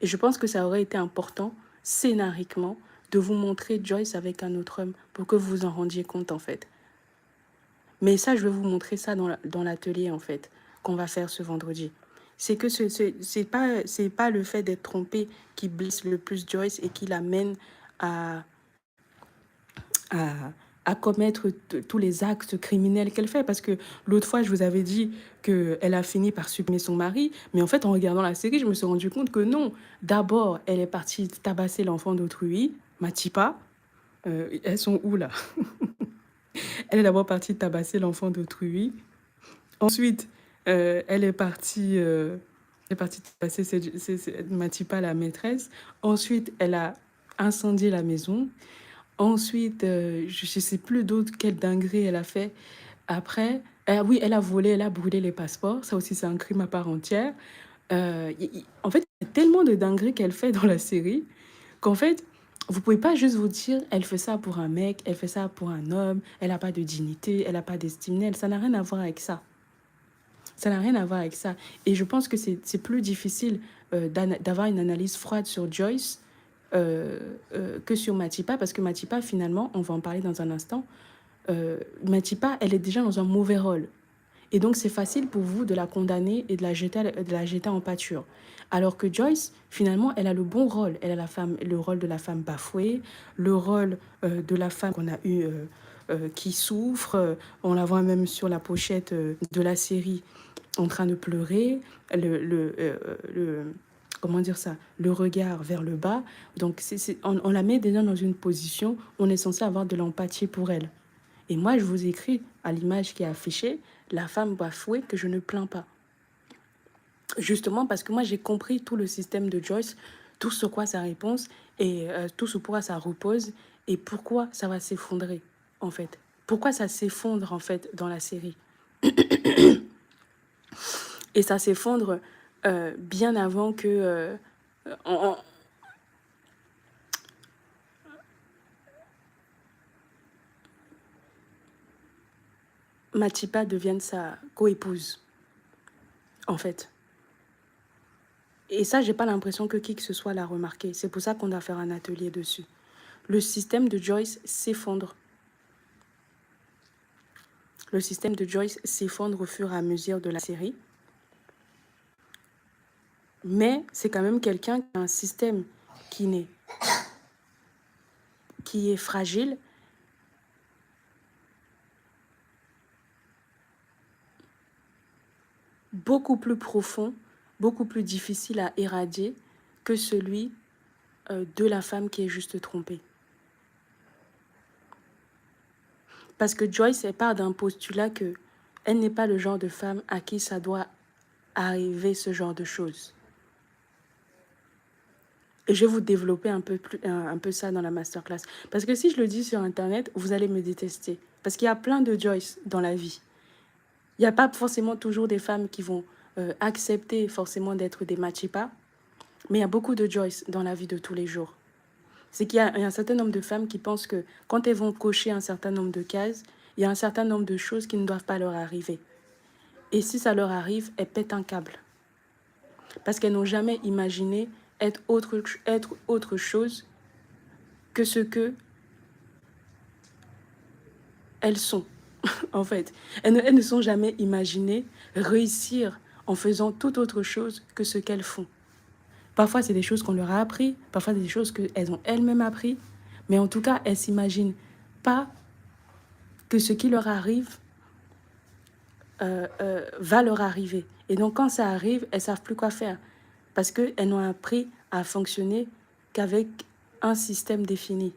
Et je pense que ça aurait été important, scénariquement, de vous montrer Joyce avec un autre homme pour que vous vous en rendiez compte, en fait. Mais ça, je vais vous montrer ça dans l'atelier, en fait, qu'on va faire ce vendredi. C'est que c'est pas le fait d'être trompé qui blesse le plus Joyce et qui l'amène à, à, à commettre tous les actes criminels qu'elle fait. Parce que l'autre fois, je vous avais dit qu'elle a fini par supprimer son mari. Mais en fait, en regardant la série, je me suis rendu compte que non. D'abord, elle est partie tabasser l'enfant d'autrui, Matipa. Elles sont où, là? Elle est d'abord partie tabasser l'enfant d'autrui. Ensuite, elle est partie tabasser Matipa, la maîtresse. Ensuite, elle a incendié la maison. Ensuite, je ne sais plus d'autres quelle dinguerie elle a fait. Après, oui, elle a volé, elle a brûlé les passeports. Ça aussi, c'est un crime à part entière. En fait, il y a tellement de dingueries qu'elle fait dans la série qu'en fait, vous pouvez pas juste vous dire, elle fait ça pour un mec, elle fait ça pour un homme, elle n'a pas de dignité, elle n'a pas d'estime. Ça n'a rien à voir avec ça. Ça n'a rien à voir avec ça. Et je pense que c'est plus difficile d'avoir une analyse froide sur Joyce que sur Matipa, parce que Matipa, finalement, on va en parler dans un instant, Matipa, elle est déjà dans un mauvais rôle. Et donc, c'est facile pour vous de la condamner et de la jeter en pâture. Alors que Joyce, finalement, elle a le bon rôle. Elle a le rôle de la femme bafouée, le rôle de la femme qu'on a eu qui souffre. On la voit même sur la pochette de la série en train de pleurer, comment dire ça, le regard vers le bas. Donc, on la met déjà dans une position où on est censé avoir de l'empathie pour elle. Et moi, je vous écris à l'image qui est affichée, la femme bafouée que je ne plains pas. Justement parce que moi, j'ai compris tout le système de Joyce, tout sur quoi ça réponse et tout sur quoi ça repose et pourquoi ça va s'effondrer, en fait. Pourquoi ça s'effondre, en fait, dans la série. Et ça s'effondre bien avant que Matipa devienne sa coépouse, en fait. Et ça, j'ai pas l'impression que qui que ce soit l'a remarqué. C'est pour ça qu'on doit faire un atelier dessus. Le système de Joyce s'effondre. Le système de Joyce s'effondre au fur et à mesure de la série. Mais c'est quand même quelqu'un qui a un système qui n'est qui est fragile, beaucoup plus profond, beaucoup plus difficile à éradier que celui de la femme qui est juste trompée. Parce que Joyce, elle part d'un postulat que elle n'est pas le genre de femme à qui ça doit arriver ce genre de choses. Et je vais vous développer un peu ça dans la masterclass. Parce que si je le dis sur Internet, vous allez me détester. Parce qu'il y a plein de Joyce dans la vie. Il n'y a pas forcément toujours des femmes qui vont accepter forcément d'être des machipas. Mais il y a beaucoup de Joyce dans la vie de tous les jours. C'est qu'il y a un certain nombre de femmes qui pensent que quand elles vont cocher un certain nombre de cases, il y a un certain nombre de choses qui ne doivent pas leur arriver. Et si ça leur arrive, elles pètent un câble. Parce qu'elles n'ont jamais imaginé être autre chose que ce que elles sont, en fait. Elles ne sont jamais imaginées réussir en faisant toute autre chose que ce qu'elles font. Parfois, c'est des choses qu'on leur a appris, parfois, c'est des choses qu'elles ont elles-mêmes appris, mais en tout cas, elles ne s'imaginent pas que ce qui leur arrive va leur arriver. Et donc, quand ça arrive, elles ne savent plus quoi faire parce qu'elles n'ont appris à fonctionner qu'avec un système défini.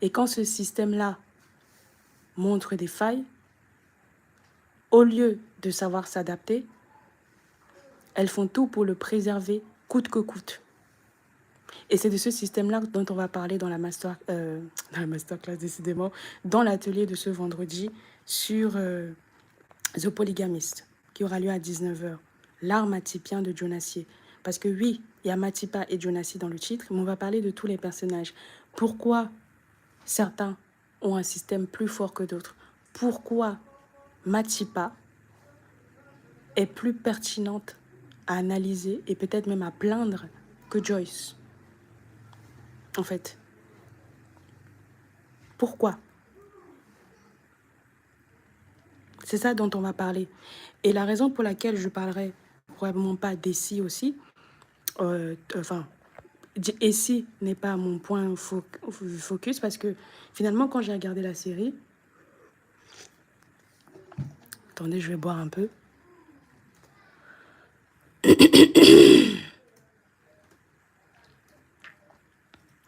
Et quand ce système-là montre des failles, au lieu de savoir s'adapter, elles font tout pour le préserver coûte que coûte. Et c'est de ce système-là dont on va parler dans la masterclass, décidément, dans l'atelier de ce vendredi sur The Polygamist, qui aura lieu à 19h. L'art matipien de Jonassier. Parce que oui, il y a Matipa et Jonassi dans le titre, mais on va parler de tous les personnages. Pourquoi certains ont un système plus fort que d'autres? Pourquoi Matipa est plus pertinente à analyser et peut-être même à plaindre que Joyce? En fait, pourquoi? C'est ça dont on va parler. Et la raison pour laquelle je parlerai probablement pas d'Essie aussi, Essie n'est pas mon point focus parce que finalement, quand j'ai regardé la série... Attendez, je vais boire un peu.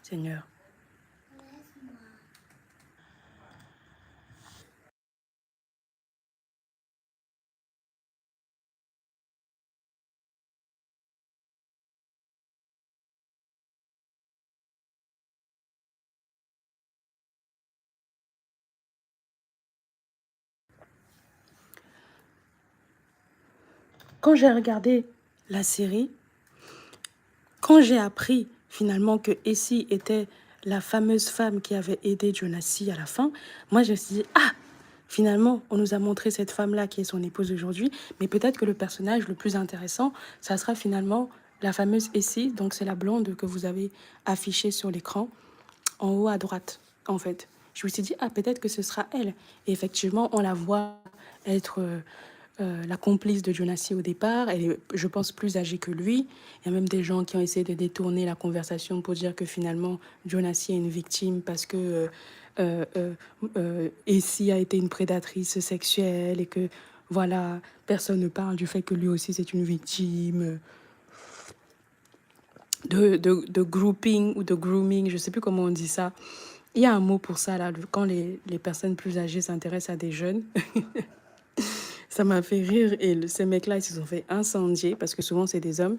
Seigneur. Quand j'ai regardé la série, quand j'ai appris finalement que Essie était la fameuse femme qui avait aidé Jonassi à la fin, moi je me suis dit, ah, finalement, on nous a montré cette femme-là qui est son épouse aujourd'hui, mais peut-être que le personnage le plus intéressant, ça sera finalement la fameuse Essie, donc c'est la blonde que vous avez affichée sur l'écran, en haut à droite, en fait. Je me suis dit, ah, peut-être que ce sera elle. Et effectivement, on la voit être la complice de Jonassi au départ. Elle est, je pense, plus âgée que lui. Il y a même des gens qui ont essayé de détourner la conversation pour dire que finalement, Jonassi est une victime parce que Essie a été une prédatrice sexuelle et que, voilà, personne ne parle du fait que lui aussi, c'est une victime de grouping ou de grooming, je ne sais plus comment on dit ça. Il y a un mot pour ça, là, quand les personnes plus âgées s'intéressent à des jeunes. Ça m'a fait rire et ces mecs-là, ils se sont fait incendier parce que souvent, c'est des hommes.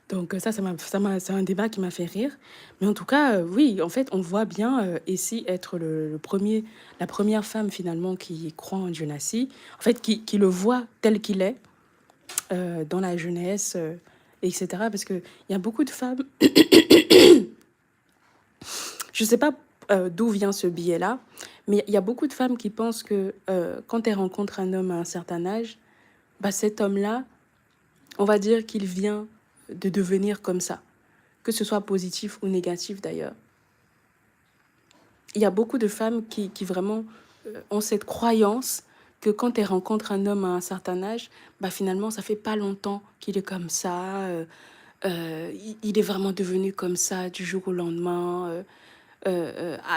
Donc c'est un débat qui m'a fait rire. Mais en tout cas, oui, en fait, on voit bien ici être la première femme finalement qui croit en Jonassi. En fait, qui le voit tel qu'il est dans la jeunesse, etc. Parce qu'il y a beaucoup de femmes... Je ne sais pas d'où vient ce biais-là, mais il y a beaucoup de femmes qui pensent que quand elles rencontrent un homme à un certain âge, bah, cet homme-là, on va dire qu'il vient de devenir comme ça, que ce soit positif ou négatif d'ailleurs. Il y a beaucoup de femmes qui vraiment ont cette croyance que quand elles rencontrent un homme à un certain âge, bah, finalement, ça fait pas longtemps qu'il est comme ça, il est vraiment devenu comme ça du jour au lendemain.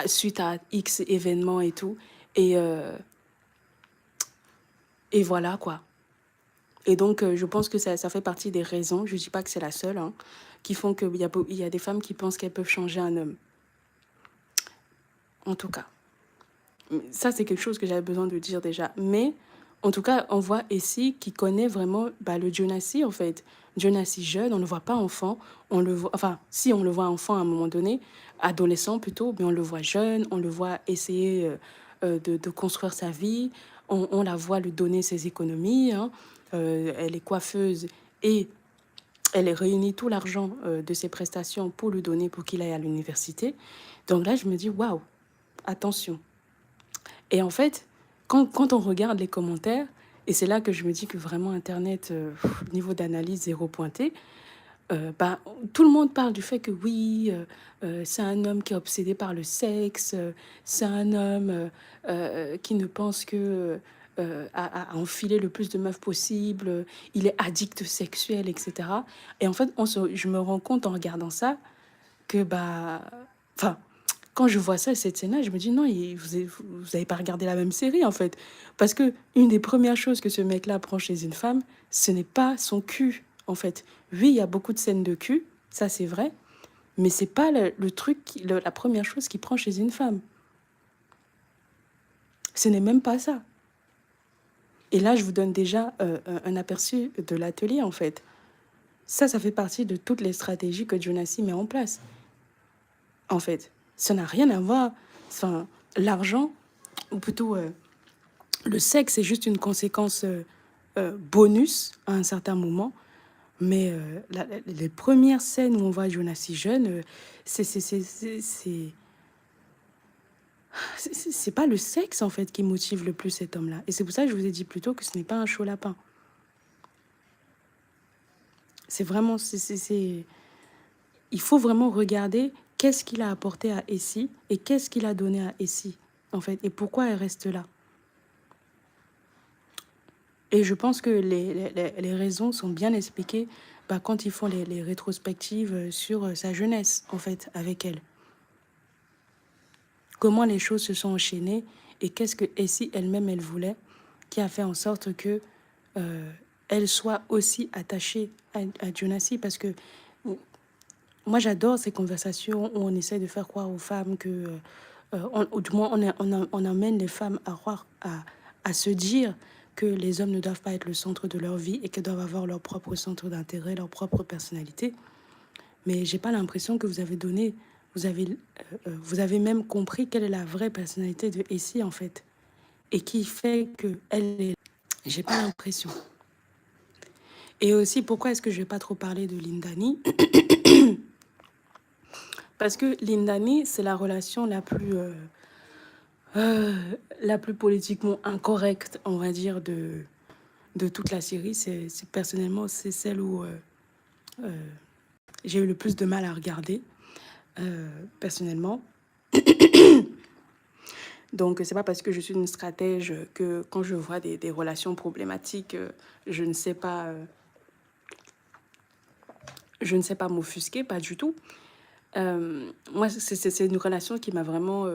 suite à X événements et tout. Et, euh, et voilà, quoi. Et donc, je pense que ça fait partie des raisons, je ne dis pas que c'est la seule, hein, qui font qu'il y a des femmes qui pensent qu'elles peuvent changer un homme. En tout cas. Ça, c'est quelque chose que j'avais besoin de dire déjà. Mais, en tout cas, on voit ici qui connaît vraiment le Jonassi, en fait. Jonassi jeune, on ne le voit pas enfant. On le voit, enfin, si on le voit enfant à un moment donné, adolescent plutôt, mais on le voit jeune, on le voit essayer de construire sa vie. On la voit lui donner ses économies. Hein. Elle est coiffeuse et elle réunit tout l'argent de ses prestations pour lui donner pour qu'il aille à l'université. Donc là, je me dis, waouh, attention. Et en fait, quand on regarde les commentaires, et c'est là que je me dis que vraiment Internet, niveau d'analyse zéro pointé, bah, tout le monde parle du fait que oui, c'est un homme qui est obsédé par le sexe, c'est un homme qui ne pense que à enfiler le plus de meufs possible, il est addict sexuel, etc. Et en fait, je me rends compte en regardant ça que, bah, enfin, quand je vois ça, cette scène-là, je me dis non, vous avez pas regardé la même série en fait. Parce que une des premières choses que ce mec-là prend chez une femme, ce n'est pas son cul en fait. Oui, il y a beaucoup de scènes de cul, ça c'est vrai, mais c'est pas le truc, la première chose qu'il prend chez une femme. Ce n'est même pas ça. Et là, je vous donne déjà un aperçu de l'atelier en fait. Ça fait partie de toutes les stratégies que Jonassi met en place. En fait, ça n'a rien à voir. Enfin, l'argent, ou plutôt le sexe, c'est juste une conséquence bonus à un certain moment. Mais les premières scènes où on voit Jonassi jeune, c'est pas le sexe en fait qui motive le plus cet homme-là. Et c'est pour ça que je vous ai dit plutôt que ce n'est pas un chaud lapin. C'est vraiment, il faut vraiment regarder qu'est-ce qu'il a apporté à Essie et qu'est-ce qu'il a donné à Essie en fait et pourquoi elle reste là. Et je pense que les raisons sont bien expliquées quand ils font les rétrospectives sur sa jeunesse, en fait, avec elle. Comment les choses se sont enchaînées et qu'est-ce que Essie elle-même, elle voulait, qui a fait en sorte que elle soit aussi attachée à Jonassi. Parce que moi, j'adore ces conversations où on essaie de faire croire aux femmes que... ou du moins, on amène les femmes à croire, à se dire que les hommes ne doivent pas être le centre de leur vie et qu'ils doivent avoir leur propre centre d'intérêt, leur propre personnalité. Mais j'ai pas l'impression que vous avez même compris quelle est la vraie personnalité de Essie, en fait. Et qui fait que elle est... J'ai pas l'impression. Et aussi, pourquoi est-ce que je vais pas trop parler de Lindani? Parce que Lindani, c'est la relation la plus politiquement incorrecte, on va dire, de toute la série. Personnellement, c'est celle où j'ai eu le plus de mal à regarder, personnellement. Donc, c'est pas parce que je suis une stratège que quand je vois des relations problématiques, je ne sais pas, m'offusquer, pas du tout. Moi, c'est une relation qui m'a vraiment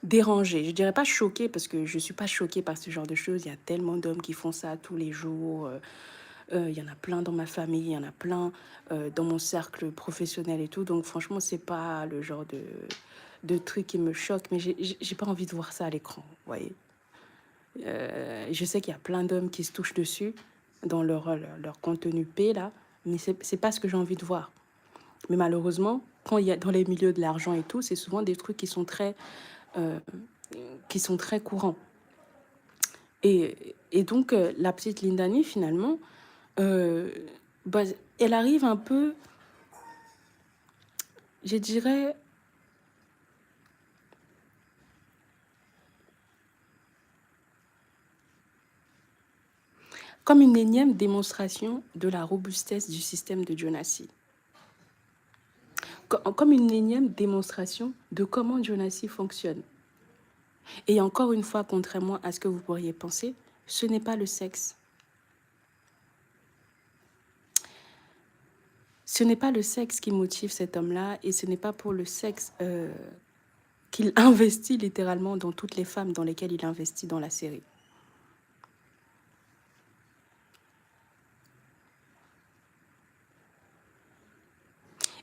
dérangée. Je dirais pas choquée parce que je suis pas choquée par ce genre de choses. Il y a tellement d'hommes qui font ça tous les jours. Il y en a plein dans ma famille, il y en a plein dans mon cercle professionnel et tout. Donc franchement, c'est pas le genre de truc qui me choque, mais j'ai pas envie de voir ça à l'écran, vous voyez. Je sais qu'il y a plein d'hommes qui se touchent dessus dans leur contenu P, là, mais c'est pas ce que j'ai envie de voir. Mais malheureusement, quand il y a dans les milieux de l'argent et tout, c'est souvent des trucs euh, qui sont très courants. Et donc, la petite Lindani, finalement, euh, bah, elle arrive un peu, je dirais, comme une énième démonstration de la robustesse du système de Jonassi. Comme une énième démonstration de comment Jonassi fonctionne. Et encore une fois, contrairement à ce que vous pourriez penser, ce n'est pas le sexe. ce n'est pas le sexe qui motive cet homme-là et ce n'est pas pour le sexe qu'il investit littéralement dans toutes les femmes dans lesquelles il investit dans la série.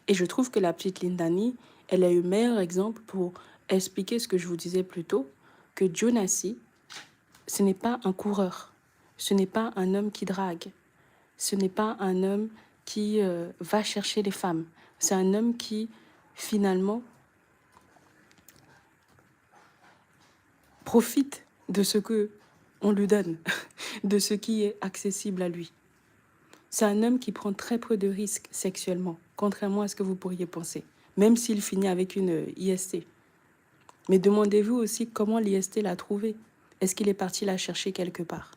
Et je trouve que la petite Lindani, elle a eu le meilleur exemple pour expliquer ce que je vous disais plus tôt, que Jonassi, ce n'est pas un coureur, ce n'est pas un homme qui drague, ce n'est pas un homme qui va chercher les femmes. C'est un homme qui, finalement, profite de ce que on lui donne, de ce qui est accessible à lui. C'est un homme qui prend très peu de risques sexuellement, contrairement à ce que vous pourriez penser, même s'il finit avec une IST. Mais demandez-vous aussi comment l'IST l'a trouvé. Est-ce qu'il est parti la chercher quelque part?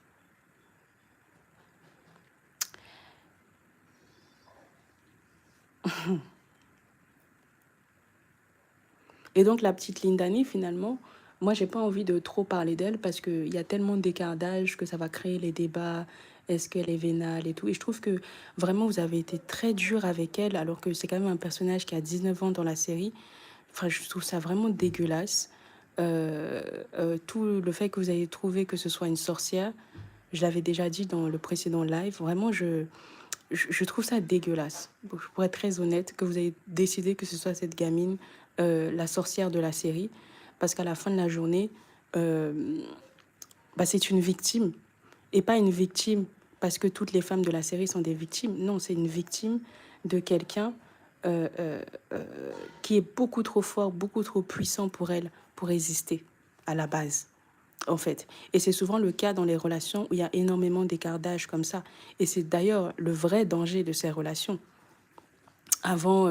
Et donc la petite Lindani, finalement, moi j'ai pas envie de trop parler d'elle parce qu'il y a tellement d'écart d'âge que ça va créer les débats. Est-ce qu'elle est vénale et tout. Et je trouve que vraiment vous avez été très dur avec elle alors que c'est quand même un personnage qui a 19 ans dans la série. Enfin, je trouve ça vraiment dégueulasse. Tout le fait que vous ayez trouvé que ce soit une sorcière, je l'avais déjà dit dans le précédent live, vraiment je trouve ça dégueulasse. Pour être très honnête, que vous ayez décidé que ce soit cette gamine, la sorcière de la série, parce qu'à la fin de la journée, c'est une victime. Et pas une victime parce que toutes les femmes de la série sont des victimes. Non, c'est une victime de quelqu'un euh, euh, qui est beaucoup trop fort, beaucoup trop puissant pour elle, pour résister à la base, en fait. Et c'est souvent le cas dans les relations où il y a énormément d'écart d'âge comme ça. Et c'est d'ailleurs le vrai danger de ces relations. Avant,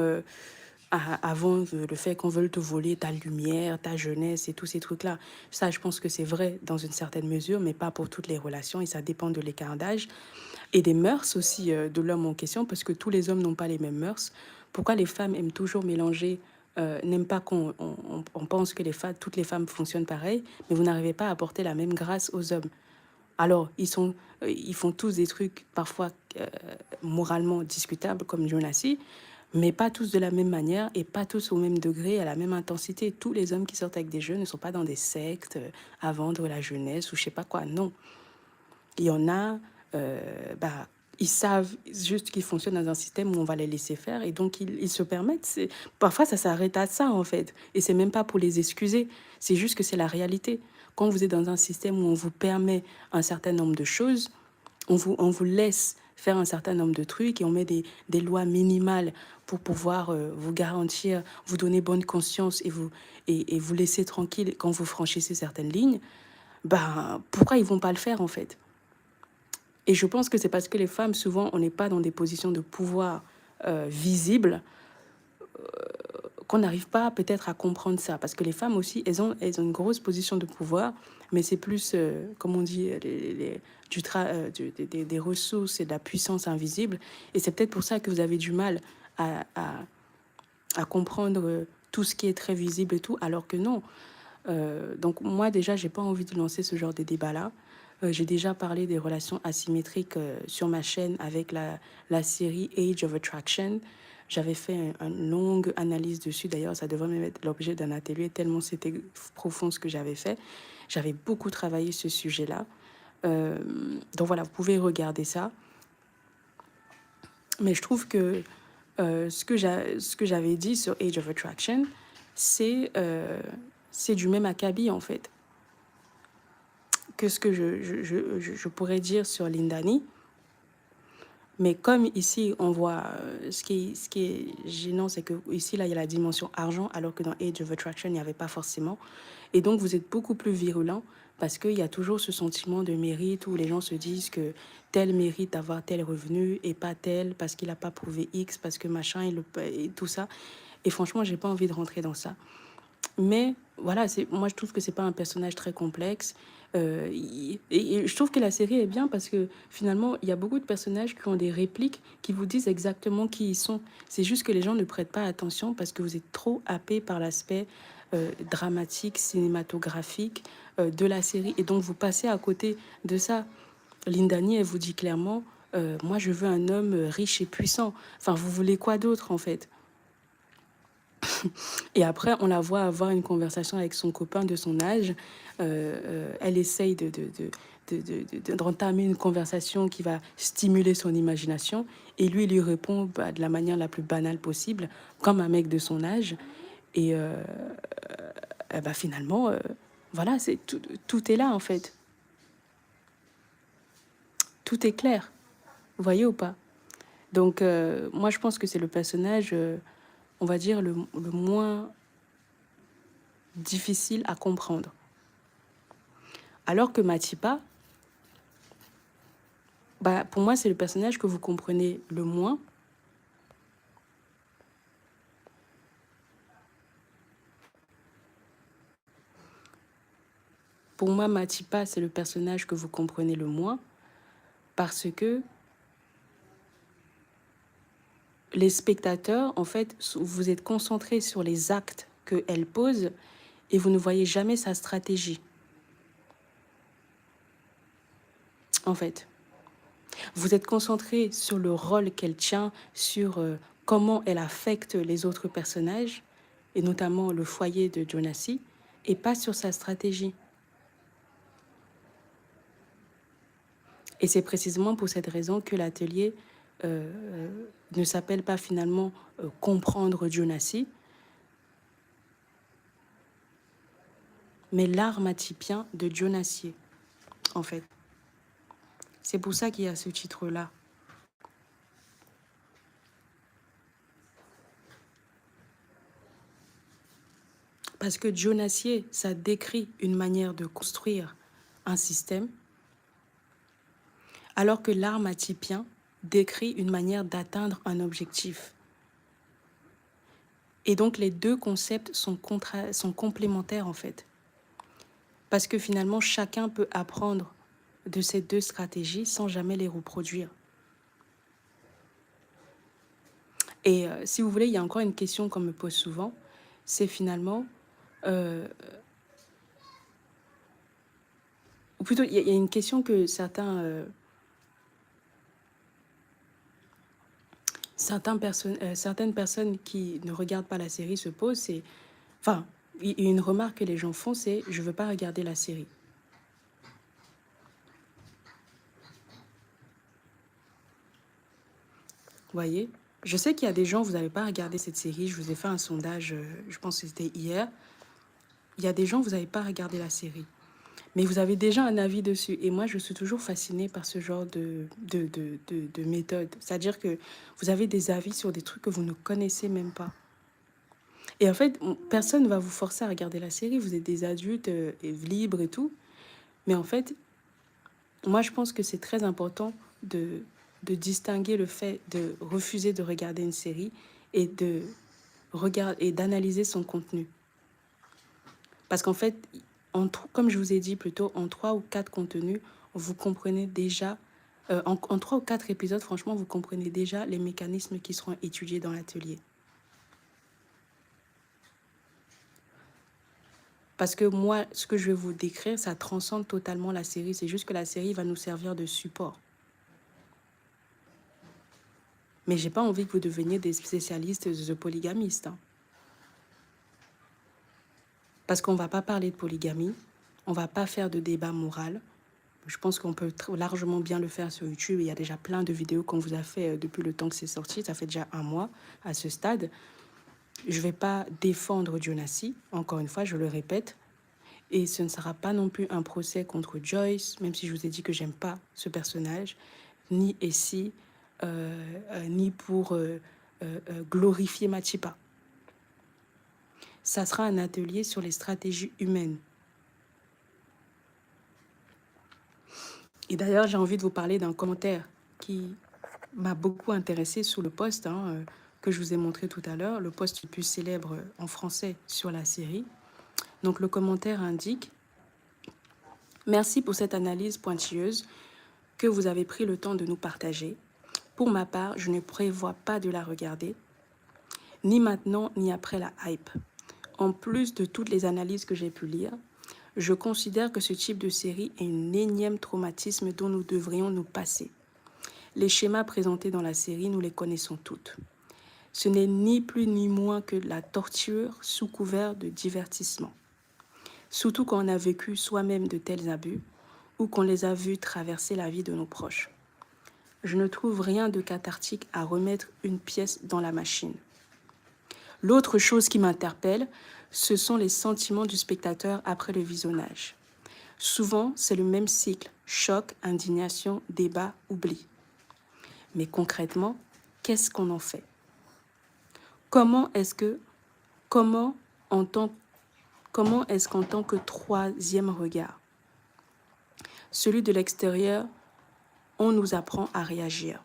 avant le fait qu'on veuille te voler ta lumière, ta jeunesse et tous ces trucs-là. Ça, je pense que c'est vrai dans une certaine mesure, mais pas pour toutes les relations et ça dépend de l'écart d'âge et des mœurs aussi de l'homme en question, parce que tous les hommes n'ont pas les mêmes mœurs. Pourquoi les femmes aiment toujours mélanger, n'aiment pas qu'on pense que toutes les femmes fonctionnent pareil, mais vous n'arrivez pas à apporter la même grâce aux hommes. Alors, ils font tous des trucs parfois moralement discutables, comme Jonassi, mais pas tous de la même manière et pas tous au même degré, à la même intensité. Tous les hommes qui sortent avec des jeunes ne sont pas dans des sectes à vendre la jeunesse ou je sais pas quoi. Non. Il y en a, ils savent juste qu'ils fonctionnent dans un système où on va les laisser faire et donc ils se permettent. Parfois, ça s'arrête à ça en fait. Et c'est même pas pour les excuser, c'est juste que c'est la réalité. Quand vous êtes dans un système où on vous permet un certain nombre de choses, on vous laisse faire un certain nombre de trucs et on met des lois minimales pour pouvoir vous garantir, vous donner bonne conscience et vous laisser tranquille quand vous franchissez certaines lignes, pourquoi ils vont pas le faire en fait? Et je pense que c'est parce que les femmes, souvent, on n'est pas dans des positions de pouvoir visibles qu'on n'arrive pas peut-être à comprendre ça. Parce que les femmes aussi, elles ont une grosse position de pouvoir, mais c'est plus, comme on dit, des ressources et de la puissance invisible. Et c'est peut-être pour ça que vous avez du mal à, à, à comprendre tout ce qui est très visible et tout, alors que non. Donc moi déjà, j'ai pas envie de lancer ce genre de débat-là. J'ai déjà parlé des relations asymétriques sur ma chaîne avec la série Age of Attraction. J'avais fait une longue analyse dessus. D'ailleurs, ça devrait même être l'objet d'un atelier tellement c'était profond ce que j'avais fait. J'avais beaucoup travaillé ce sujet-là. Donc voilà, vous pouvez regarder ça. Mais je trouve que ce que j'avais dit sur Age of Attraction, c'est du même acabit en fait que ce que je pourrais dire sur Lindani. Mais comme ici, on voit, ce qui est gênant, c'est que ici, là, il y a la dimension argent, alors que dans Age of Attraction, il n'y avait pas forcément. Et donc, vous êtes beaucoup plus virulent parce qu'il y a toujours ce sentiment de mérite où les gens se disent que tel mérite d'avoir tel revenu et pas tel parce qu'il n'a pas prouvé X, parce que machin, et tout ça. Et franchement, j'ai pas envie de rentrer dans ça. Mais voilà, moi je trouve que c'est pas un personnage très complexe. Et je trouve que la série est bien parce que finalement, il y a beaucoup de personnages qui ont des répliques qui vous disent exactement qui ils sont. C'est juste que les gens ne prêtent pas attention parce que vous êtes trop happé par l'aspect dramatique, cinématographique de la série. Et donc vous passez à côté de ça. Lindani, elle vous dit clairement, moi je veux un homme riche et puissant. Enfin, vous voulez quoi d'autre en fait? Et après, on la voit avoir une conversation avec son copain de son âge. Elle essaye d'entamer une conversation qui va stimuler son imagination. Et lui, il lui répond bah, de la manière la plus banale possible, comme un mec de son âge. Et bah, finalement, voilà, tout est là en fait. Tout est clair. Vous voyez ou pas? Donc, moi, je pense que c'est le personnage, on va dire, le moins difficile à comprendre. Alors que Matipa, bah, pour moi, c'est le personnage que vous comprenez le moins. Pour moi, Matipa, c'est le personnage que vous comprenez le moins parce que les spectateurs, en fait, vous êtes concentrés sur les actes qu'elle pose et vous ne voyez jamais sa stratégie. En fait, vous êtes concentré sur le rôle qu'elle tient, sur comment elle affecte les autres personnages, et notamment le foyer de Jonassi, et pas sur sa stratégie. Et c'est précisément pour cette raison que l'atelier ne s'appelle pas finalement comprendre Jonassi, mais l'art matipien de Jonassier, en fait. C'est pour ça qu'il y a ce titre-là. Parce que Jonassier, ça décrit une manière de construire un système, alors que l'art matipien décrit une manière d'atteindre un objectif. Et donc les deux concepts sont complémentaires en fait. Parce que finalement, chacun peut apprendre de ces deux stratégies sans jamais les reproduire. Et si vous voulez, il y a encore une question qu'on me pose souvent, c'est finalement... ou plutôt, il y a une question que certaines personnes qui ne regardent pas la série se posent, c'est... Enfin, une remarque que les gens font, c'est « je ne veux pas regarder la série ». Vous voyez? Je sais qu'il y a des gens, vous n'avez pas regardé cette série, je vous ai fait un sondage, je pense que c'était hier. Il y a des gens, vous n'avez pas regardé la série. Mais vous avez déjà un avis dessus. Et moi, je suis toujours fascinée par ce genre de méthode. C'est-à-dire que vous avez des avis sur des trucs que vous ne connaissez même pas. Et en fait, personne ne va vous forcer à regarder la série. Vous êtes des adultes et libres et tout. Mais en fait, moi, je pense que c'est très important de distinguer le fait de refuser de regarder une série et d'analyser son contenu. Parce qu'en fait, comme je vous ai dit plutôt, en 3 ou 4 contenus, vous comprenez déjà, en 3 ou 4 épisodes, franchement, vous comprenez déjà les mécanismes qui seront étudiés dans l'atelier. Parce que moi, ce que je vais vous décrire, ça transcende totalement la série. C'est juste que la série va nous servir de support. Mais j'ai pas envie que vous deveniez des spécialistes de polygamistes. Hein. Parce qu'on ne va pas parler de polygamie, on ne va pas faire de débat moral. Je pense qu'on peut largement bien le faire sur YouTube. Il y a déjà plein de vidéos qu'on vous a fait depuis le temps que c'est sorti. Ça fait déjà 1 mois à ce stade. Je ne vais pas défendre Jonassi, encore une fois, je le répète. Et ce ne sera pas non plus un procès contre Joyce, même si je vous ai dit que j'aime pas ce personnage, ni Essie, ni pour glorifier Matipa. Ça sera un atelier sur les stratégies humaines. Et d'ailleurs, j'ai envie de vous parler d'un commentaire qui m'a beaucoup intéressé sous le post que je vous ai montré tout à l'heure, le post le plus célèbre en français sur la série. Donc le commentaire indique « Merci pour cette analyse pointilleuse que vous avez pris le temps de nous partager. Pour ma part, je ne prévois pas de la regarder, ni maintenant ni après la hype. En plus de toutes les analyses que j'ai pu lire, je considère que ce type de série est un énième traumatisme dont nous devrions nous passer. Les schémas présentés dans la série, nous les connaissons toutes. Ce n'est ni plus ni moins que la torture sous couvert de divertissement. Surtout quand on a vécu soi-même de tels abus ou qu'on les a vus traverser la vie de nos proches. Je ne trouve rien de cathartique à remettre une pièce dans la machine. L'autre chose qui m'interpelle, ce sont les sentiments du spectateur après le visionnage. Souvent, c'est le même cycle, choc, indignation, débat, oubli. Mais concrètement, qu'est-ce qu'on en fait? Comment est-ce qu'en tant que troisième regard, celui de l'extérieur, on nous apprend à réagir?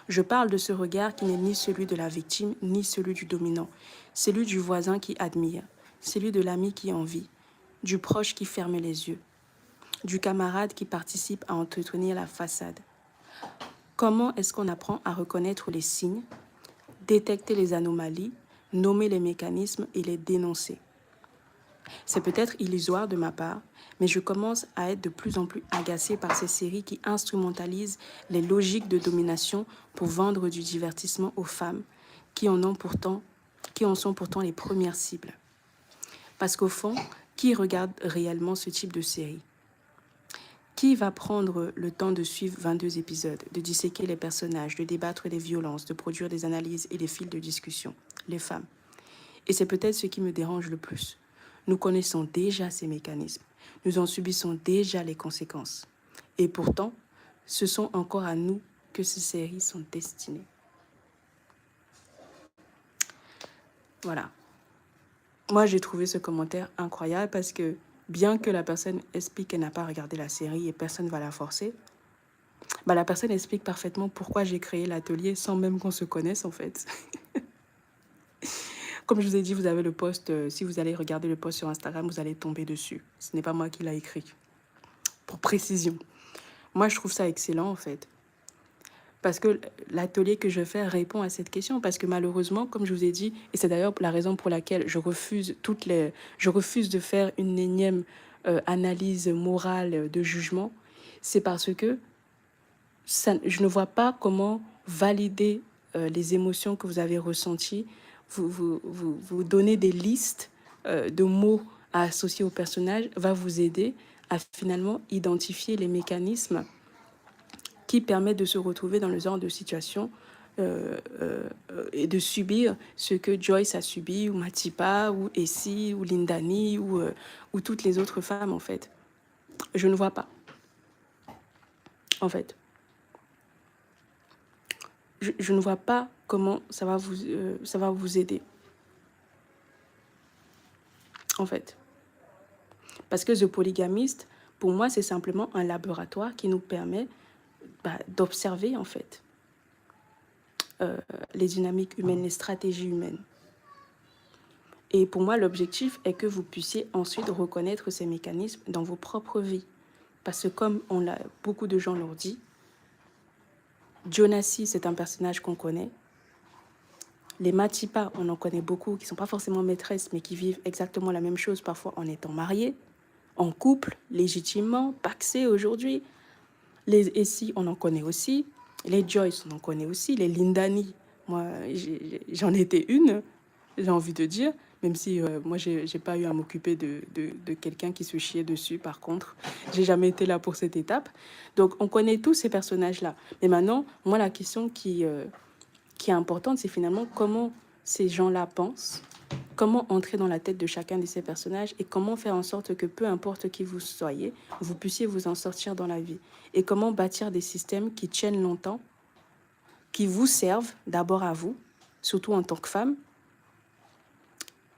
Je parle de ce regard qui n'est ni celui de la victime, ni celui du dominant, celui du voisin qui admire, celui de l'ami qui envie, du proche qui ferme les yeux, du camarade qui participe à entretenir la façade. Comment est-ce qu'on apprend à reconnaître les signes, détecter les anomalies, nommer les mécanismes et les dénoncer? C'est peut-être illusoire de ma part, mais je commence à être de plus en plus agacée par ces séries qui instrumentalisent les logiques de domination pour vendre du divertissement aux femmes qui en sont pourtant les premières cibles. Parce qu'au fond, qui regarde réellement ce type de série? Qui va prendre le temps de suivre 22 épisodes, de disséquer les personnages, de débattre des violences, de produire des analyses et des fils de discussion? Les femmes. Et c'est peut-être ce qui me dérange le plus. Nous connaissons déjà ces mécanismes. Nous en subissons déjà les conséquences. Et pourtant, ce sont encore à nous que ces séries sont destinées. Voilà. Moi, j'ai trouvé ce commentaire incroyable parce que bien que la personne explique qu'elle n'a pas regardé la série et personne ne va la forcer, la personne explique parfaitement pourquoi j'ai créé l'atelier sans même qu'on se connaisse en fait. Comme je vous ai dit, vous avez le post, si vous allez regarder le post sur Instagram, vous allez tomber dessus. Ce n'est pas moi qui l'ai écrit. Pour précision. Moi, je trouve ça excellent en fait. Parce que l'atelier que je fais répond à cette question. Parce que malheureusement, comme je vous ai dit, et c'est d'ailleurs la raison pour laquelle je refuse de faire une énième analyse morale de jugement, c'est parce que je ne vois pas comment valider les émotions que vous avez ressenties, vous donner des listes de mots à associer au personnage, va vous aider à finalement identifier les mécanismes qui permettent de se retrouver dans le genre de situation et de subir ce que Joyce a subi, ou Matipa, ou Essie, ou Lindani, ou toutes les autres femmes, en fait. Je ne vois pas. En fait. Je ne vois pas comment ça va vous aider. En fait. Parce que The Polygamist, pour moi, c'est simplement un laboratoire qui nous permet d'observer, en fait, les dynamiques humaines, les stratégies humaines. Et pour moi, l'objectif est que vous puissiez ensuite reconnaître ces mécanismes dans vos propres vies. Parce que comme beaucoup de gens l'ont dit, Jonassi, c'est un personnage qu'on connaît. Les Matipa, on en connaît beaucoup, qui ne sont pas forcément maîtresses, mais qui vivent exactement la même chose, parfois en étant mariées, en couple, légitimement, paxés aujourd'hui. Les Essie, on en connaît aussi. Les Joyce, on en connaît aussi. Les Lindani, moi, j'en étais une, j'ai envie de dire. Même si moi, j'ai pas eu à m'occuper de quelqu'un qui se chiait dessus, par contre. J'ai jamais été là pour cette étape. Donc, on connaît tous ces personnages-là. Mais maintenant, moi, la question qui est importante, c'est finalement comment ces gens-là pensent, comment entrer dans la tête de chacun de ces personnages et comment faire en sorte que peu importe qui vous soyez, vous puissiez vous en sortir dans la vie. Et comment bâtir des systèmes qui tiennent longtemps, qui vous servent d'abord à vous, surtout en tant que femme,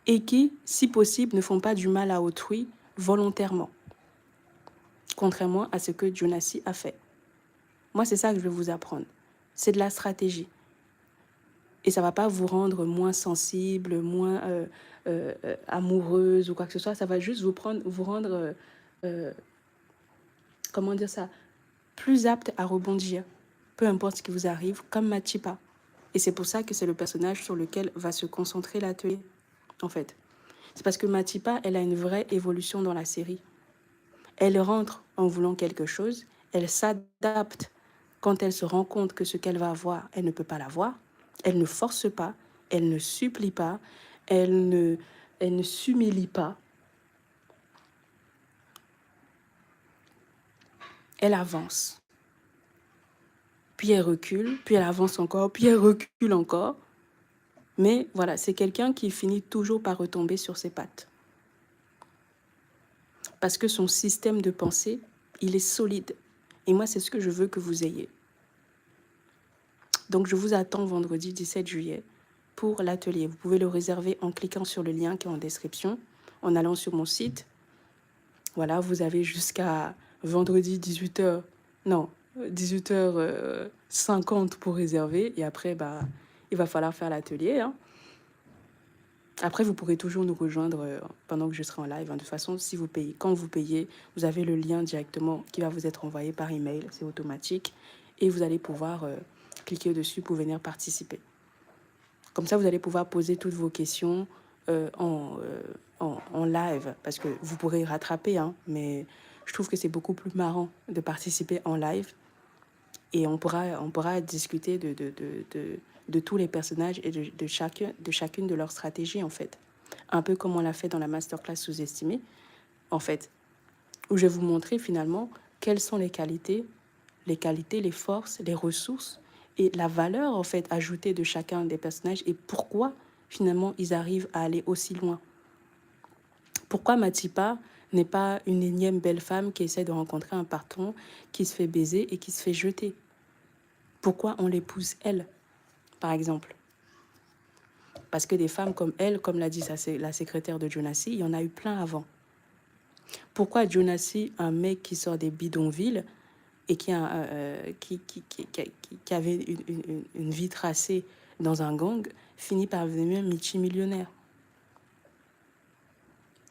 et qui, si possible, ne font pas du mal à autrui volontairement, contrairement à ce que Jonassi a fait. Moi, c'est ça que je vais vous apprendre. C'est de la stratégie. Et ça ne va pas vous rendre moins sensible, moins amoureuse ou quoi que ce soit. Ça va juste vous rendre, comment dire ça, plus apte à rebondir, peu importe ce qui vous arrive, comme Matipa. Et c'est pour ça que c'est le personnage sur lequel va se concentrer l'atelier, en fait. C'est parce que Matipa, elle a une vraie évolution dans la série. Elle rentre en voulant quelque chose, elle s'adapte quand elle se rend compte que ce qu'elle va avoir, elle ne peut pas l'avoir, elle ne force pas, elle ne supplie pas, elle ne, elle ne s'humilie pas, elle avance. Puis elle recule, puis elle avance encore, puis elle recule encore. Mais voilà, c'est quelqu'un qui finit toujours par retomber sur ses pattes. Parce que son système de pensée, il est solide. Et moi, c'est ce que je veux que vous ayez. Donc, je vous attends vendredi 17 juillet pour l'atelier. Vous pouvez le réserver en cliquant sur le lien qui est en description, en allant sur mon site. Voilà, vous avez jusqu'à vendredi 18h, non, 18h50 pour réserver. Et après, bah, il va falloir faire l'atelier, hein. Après, vous pourrez toujours nous rejoindre pendant que je serai en live. De toute façon, si vous payez, quand vous payez, vous avez le lien directement qui va vous être envoyé par email. C'est automatique. Et vous allez pouvoir cliquer dessus pour venir participer. Comme ça, vous allez pouvoir poser toutes vos questions en live. Parce que vous pourrez rattraper, hein, mais je trouve que c'est beaucoup plus marrant de participer en live. Et on pourra discuter de tous les personnages et de chacune de leurs stratégies, en fait. Un peu comme on l'a fait dans la masterclass sous-estimée, en fait, où je vais vous montrer finalement quelles sont les qualités, les forces, les ressources et la valeur, en fait, ajoutée de chacun des personnages et pourquoi, finalement, ils arrivent à aller aussi loin. Pourquoi Matipa n'est pas une énième belle femme qui essaie de rencontrer un patron, qui se fait baiser et qui se fait jeter? Pourquoi on l'épouse elle, par exemple? Parce que des femmes comme elle, comme l'a dit la secrétaire de Jonassi, il y en a eu plein avant. Pourquoi Jonassi, un mec qui sort des bidonvilles et qui avait une vie tracée dans un gang, finit par devenir multimillionnaire?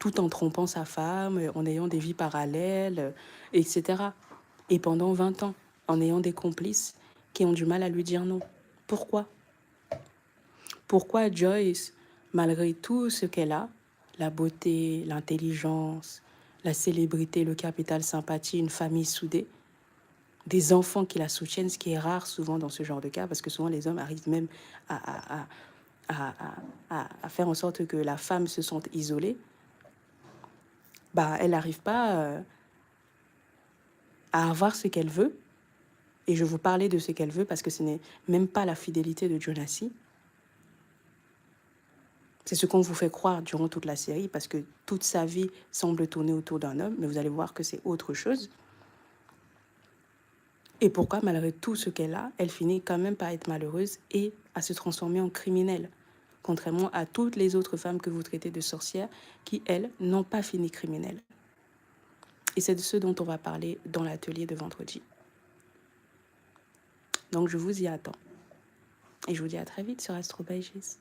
Tout en trompant sa femme, en ayant des vies parallèles, etc. Et pendant 20 ans, en ayant des complices qui ont du mal à lui dire non. Pourquoi? Pourquoi Joyce, malgré tout ce qu'elle a, la beauté, l'intelligence, la célébrité, le capital sympathie, une famille soudée, des enfants qui la soutiennent, ce qui est rare souvent dans ce genre de cas, parce que souvent les hommes arrivent même à faire en sorte que la femme se sente isolée, bah, elle n'arrive pas à avoir ce qu'elle veut. Et je vous parlais de ce qu'elle veut parce que ce n'est même pas la fidélité de Jonassi. C'est ce qu'on vous fait croire durant toute la série parce que toute sa vie semble tourner autour d'un homme, mais vous allez voir que c'est autre chose. Et pourquoi, malgré tout ce qu'elle a, elle finit quand même par être malheureuse et à se transformer en criminelle, contrairement à toutes les autres femmes que vous traitez de sorcières qui, elles, n'ont pas fini criminelles. Et c'est de ce dont on va parler dans l'atelier de vendredi. Donc je vous y attends. Et je vous dis à très vite sur Astro by Gis.